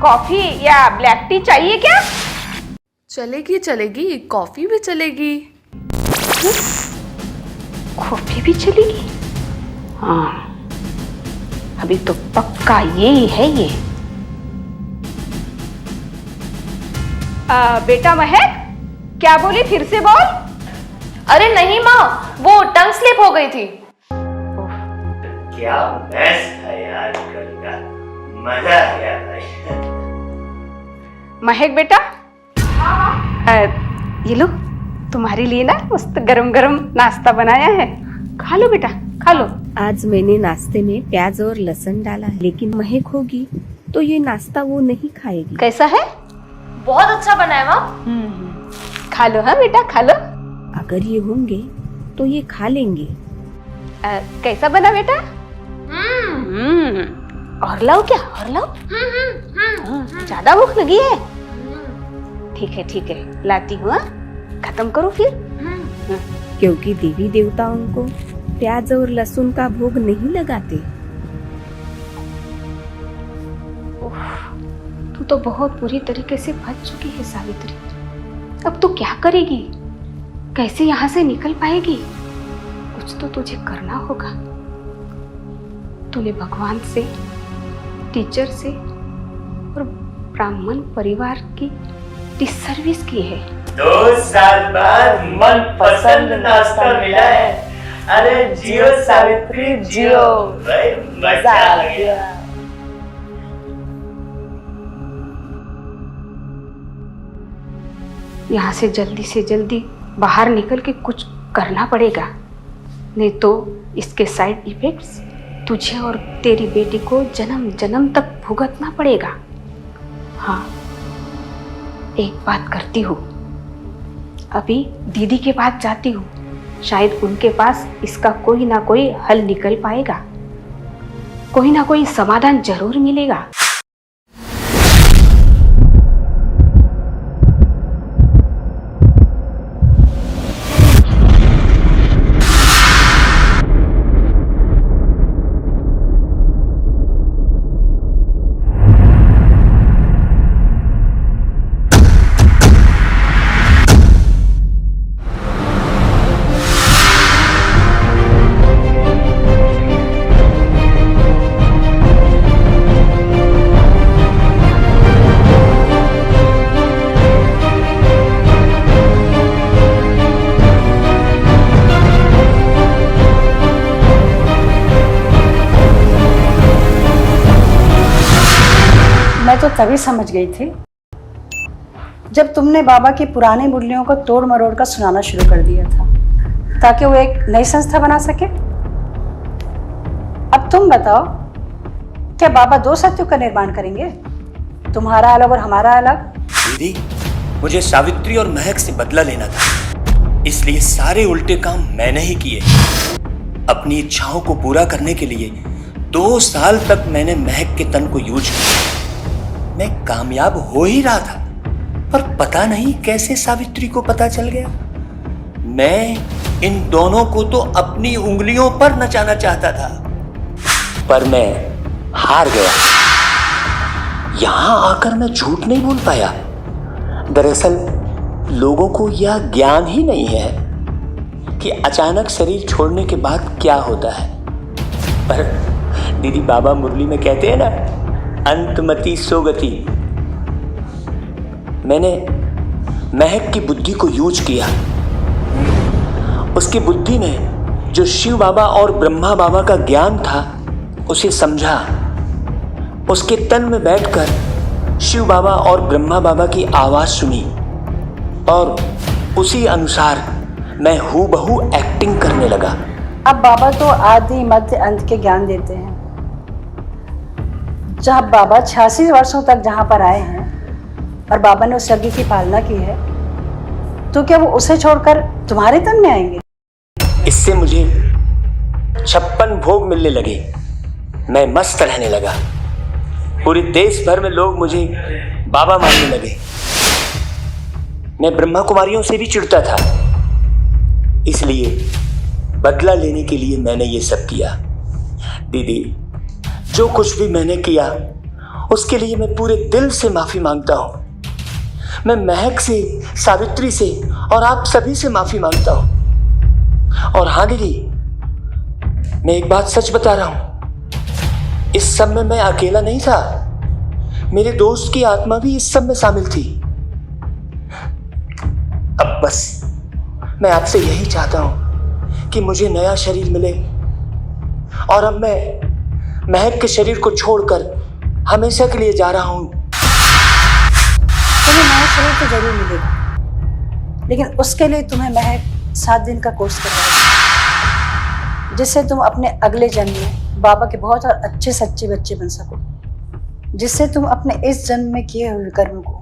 Speaker 3: कॉफी या ब्लैक टी चाहिए क्या?
Speaker 1: चलेगी चलेगी, कॉफ़ी भी चलेगी।
Speaker 4: कॉफी भी चलेगी? हाँ, अभी तो पक्का यही है ये।
Speaker 3: बेटा महक, क्या बोली, फिर से बोल।
Speaker 1: अरे नहीं माँ, वो टंग स्लिप हो गई थी।
Speaker 8: क्या मैच था यार कल का, मजा आ गया भाई।
Speaker 3: महक बेटा, ये लो तुम्हारे लिए ना मस्त गरम गरम नाश्ता बनाया है, खा लो बेटा, खा लो।
Speaker 5: आज मैंने नाश्ते में प्याज और लहसुन डाला है, लेकिन महक होगी तो ये नाश्ता वो नहीं खाएगी।
Speaker 3: कैसा है?
Speaker 1: बहुत अच्छा बना है माँ।
Speaker 3: खा लो। हाँ बेटा, खा लो।
Speaker 5: अगर ये होंगे तो ये खा लेंगे।
Speaker 3: कैसा बना बेटा? और लाओ क्या, और लाओ। ज्यादा भूख लगी है? ठीक है, लाती हूँ। खत्म करो फिर।
Speaker 5: क्योंकि देवी देवताओं को प्याज और लहसुन का भोग नहीं लगाते।
Speaker 4: तू तो बहुत बुरी तरीके से फंस चुकी है सावित्री। अब तू क्या करेगी? कैसे यहाँ से निकल पाएगी? कुछ तो तुझे करना होगा। तूने भगवान से, टीचर से और ब्राह्मण परिवार की डिसर्विस की है।
Speaker 8: 2 साल बाद मन पसंद नाश्ता मिला है। अरे जियो सावित्री जियो, भाई मजा आ गया।
Speaker 4: यहाँ से जल्दी बाहर निकल के कुछ करना पड़ेगा, नहीं तो इसके साइड इफेक्ट्स तुझे और तेरी बेटी को जन्म जन्म तक भुगतना पड़ेगा। हाँ, एक बात करती हूँ, अभी दीदी के पास जाती हूँ, शायद उनके पास इसका कोई ना कोई हल निकल पाएगा, कोई ना कोई समाधान जरूर मिलेगा।
Speaker 6: मैं तो तभी समझ गई थी जब तुमने बाबा की पुराने मूल्यों को तोड़ मरोड़ कर सुनाना शुरू कर दिया था, ताकि वो एक नई संस्था बना सके। अब तुम बताओ, क्या बाबा 2 सत्यों का निर्माण करेंगे, तुम्हारा अलग और हमारा अलग?
Speaker 8: दीदी, मुझे सावित्री और महक से बदला लेना था, इसलिए सारे उल्टे काम मैंने ही किए। अपनी इच्छाओं को पूरा करने के लिए 2 साल तक मैंने महक के तन को यूज किया। मैं कामयाब हो ही रहा था, पर पता नहीं कैसे सावित्री को पता चल गया। मैं इन दोनों को तो अपनी उंगलियों पर नचाना चाहता था, पर मैं हार गया। यहां आकर मैं झूठ नहीं बोल पाया। दरअसल लोगों को यह ज्ञान ही नहीं है कि अचानक शरीर छोड़ने के बाद क्या होता है। पर दीदी, बाबा मुरली में कहते हैं ना, अंतमति सोगति। मैंने महक की बुद्धि को यूज किया। उसकी बुद्धि में जो शिव बाबा और ब्रह्मा बाबा का ज्ञान था उसे समझा। उसके तन में बैठकर शिव बाबा और ब्रह्मा बाबा की आवाज सुनी और उसी अनुसार मैं हूबहू एक्टिंग करने लगा।
Speaker 6: अब बाबा तो आदि मध्य अंत के ज्ञान देते हैं। जब बाबा 86 वर्षों तक जहाँ पर आए हैं और बाबा ने उस यज्ञ की पालना की है, तो क्या वो उसे छोड़कर तुम्हारे तन में आएंगे?
Speaker 8: इससे मुझे 56 भोग मिलने लगे। मैं मस्त रहने लगा। पूरे देश भर में लोग मुझे बाबा मानने लगे। मैं ब्रह्मा कुमारियों से भी चिढ़ता था। इसलिए बदला लेने के लिए मैंने ये सब किया। दीदी, जो कुछ भी मैंने किया उसके लिए मैं पूरे दिल से माफी मांगता हूँ। मैं महक से, सावित्री से और आप सभी से माफी मांगता हूँ। और हाँ दीदी, मैं एक बात सच बता रहा हूँ, इस सब में मैं अकेला नहीं था, मेरे दोस्त की आत्मा भी इस सब में शामिल थी। अब बस मैं आपसे यही चाहता हूं कि मुझे नया शरीर मिले और अब मैं महक के शरीर को छोड़कर हमेशा के लिए जा रहा हूं।
Speaker 6: तुम्हें नया शरीर तो जरूर मिलेगा, लेकिन उसके लिए तुम्हें महक 7 दिन का कोर्स करवाएगी, जिससे तुम अपने अगले जन्म में बाबा के बहुत और अच्छे सच्चे बच्चे बन सको, जिससे तुम अपने इस जन्म में किए हुए कर्म को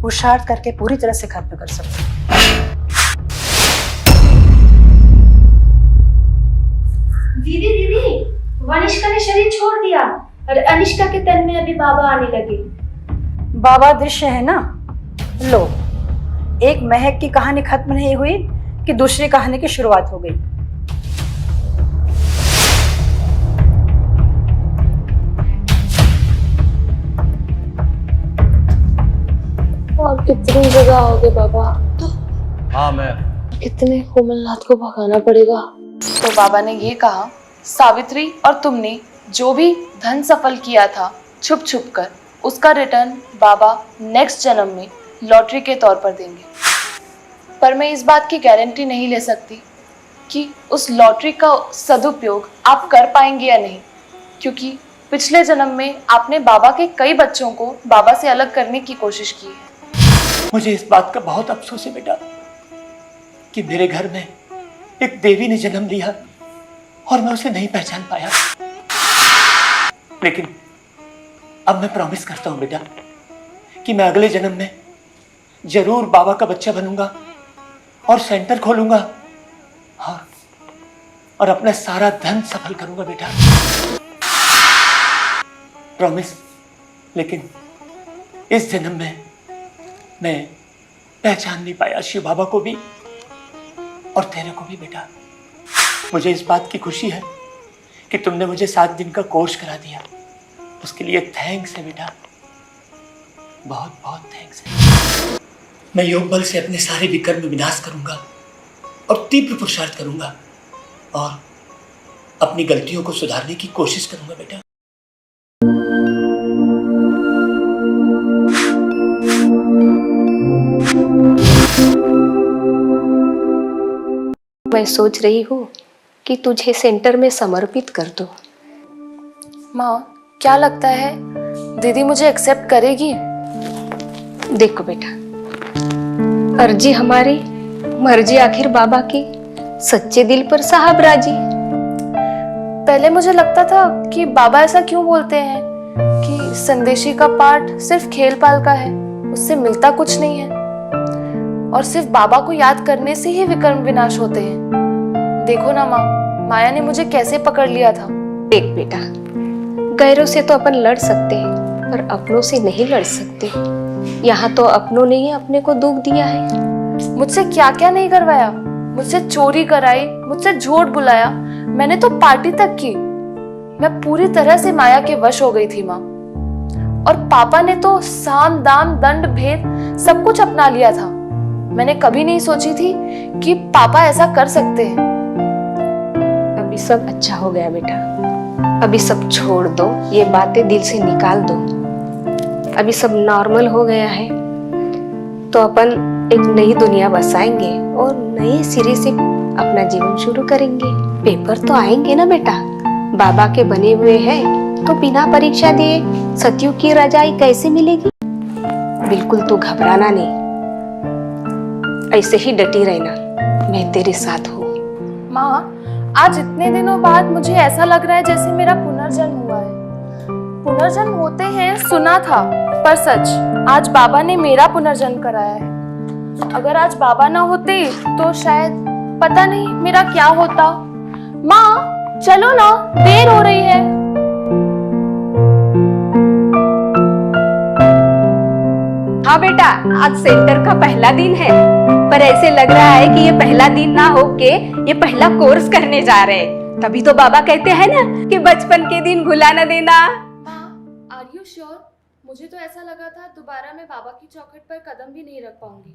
Speaker 6: पुरुषार्थ करके पूरी तरह से खत्म कर सको।
Speaker 4: दीदी दीदी, वनिष्का ने शरीर छोड़ दिया और अनिष्का के तन में अभी बाबा आने लगे।
Speaker 6: बाबा दृश्य है ना, लो, एक महक की कहानी खत्म नहीं हुई कि दूसरी कहानी की शुरुआत हो गई।
Speaker 1: और कितनी जगह आओगे बाबा?
Speaker 10: हाँ मैं
Speaker 1: कितने कोमलनाथ को भगाना पड़ेगा? तो बाबा ने ये कहा, सावित्री और तुमने जो भी धन सफल किया था छुप छुप कर, उसका रिटर्न बाबा नेक्स्ट जन्म में लॉटरी के तौर पर देंगे। पर मैं इस बात की गारंटी नहीं ले सकती कि उस लॉटरी का सदुपयोग आप कर पाएंगे या नहीं, क्योंकि पिछले जन्म में आपने बाबा के कई बच्चों को बाबा से अलग करने की कोशिश की है।
Speaker 8: मुझे इस बात का बहुत अफसोस है बेटा कि मेरे घर में एक देवी ने जन्म लिया और मैं उसे नहीं पहचान पाया। लेकिन अब मैं प्रॉमिस करता हूं बेटा कि मैं अगले जन्म में जरूर बाबा का बच्चा बनूंगा और सेंटर खोलूंगा और अपना सारा धन सफल करूंगा बेटा, प्रॉमिस। लेकिन इस जन्म में मैं पहचान नहीं पाया शिव बाबा को भी और तेरे को भी बेटा। मुझे इस बात की खुशी है कि तुमने मुझे 7 दिन का कोर्स करा दिया, उसके लिए थैंक्स है बेटा, बहुत बहुत थैंक्स है। मैं योग बल से अपने सारे विकर्म विनाश करूंगा और तीव्र पुरुषार्थ करूंगा और अपनी गलतियों को सुधारने की कोशिश करूंगा बेटा।
Speaker 4: मैं सोच रही हूँ कि तुझे सेंटर में समर्पित कर दूं।
Speaker 1: माँ, क्या लगता है दीदी मुझे एक्सेप्ट करेगी?
Speaker 4: देखो बेटा, अर्जी हमारी, मर्जी आखिर बाबा की, सच्चे दिल पर साहब राजी।
Speaker 1: पहले मुझे लगता था कि बाबा ऐसा क्यों बोलते हैं कि संदेशी का पाठ सिर्फ खेल पाल का है, उससे मिलता कुछ नहीं है और सिर्फ बाबा को याद करने से ही विकर्म विनाश होते हैं। देखो ना माँ, माया ने मुझे कैसे पकड़ लिया था।
Speaker 4: देख बेटा, गैरों से तो अपन लड़ सकते हैं पर अपनों से नहीं लड़ सकते। यहाँ तो अपनों ने ही अपने को दुख दिया है।
Speaker 1: मुझसे क्या क्या नहीं करवाया, मुझसे चोरी कराई, मुझसे झूठ बुलाया, मैंने तो पार्टी तक की। मैं पूरी तरह से माया के वश हो गई थी माँ। और पापा ने तो साम दाम दंड भेद सब कुछ अपना लिया था। मैंने कभी नहीं सोची थी कि पापा ऐसा कर सकते हैं।
Speaker 4: अभी सब अच्छा हो गया बेटा, अभी सब छोड़ दो, ये बातें दिल से निकाल दो। अभी सब नॉर्मल हो गया है तो अपन एक नई दुनिया बसाएंगे और नए सिरे से अपना जीवन शुरू करेंगे। पेपर तो आएंगे ना बेटा, बाबा के बने हुए हैं तो बिना परीक्षा दिए सतयुग की रजाई कैसे मिलेगी? बिल्कुल तू घबराना नहीं, ऐसे ही डटी रहना, मैं तेरे साथ हूँ।
Speaker 1: माँ, आज इतने दिनों बाद मुझे ऐसा लग रहा है जैसे मेरा पुनर्जन्म हुआ है। पुनर्जन्म होते हैं सुना था, पर सच आज बाबा ने मेरा पुनर्जन्म कराया है। अगर आज बाबा ना होते तो शायद पता नहीं मेरा क्या होता। माँ चलो ना, देर हो रही है।
Speaker 3: हाँ बेटा, आज सेंटर का पहला दिन है, पर ऐसे लग रहा है कि ये पहला दिन ना हो के ये पहला कोर्स करने जा रहे हैं। तभी तो बाबा कहते हैं ना कि बचपन के दिन भुला न देना।
Speaker 1: Are you sure? मुझे तो ऐसा लगा था दोबारा मैं बाबा की चौखट पर कदम भी नहीं रख पाऊंगी।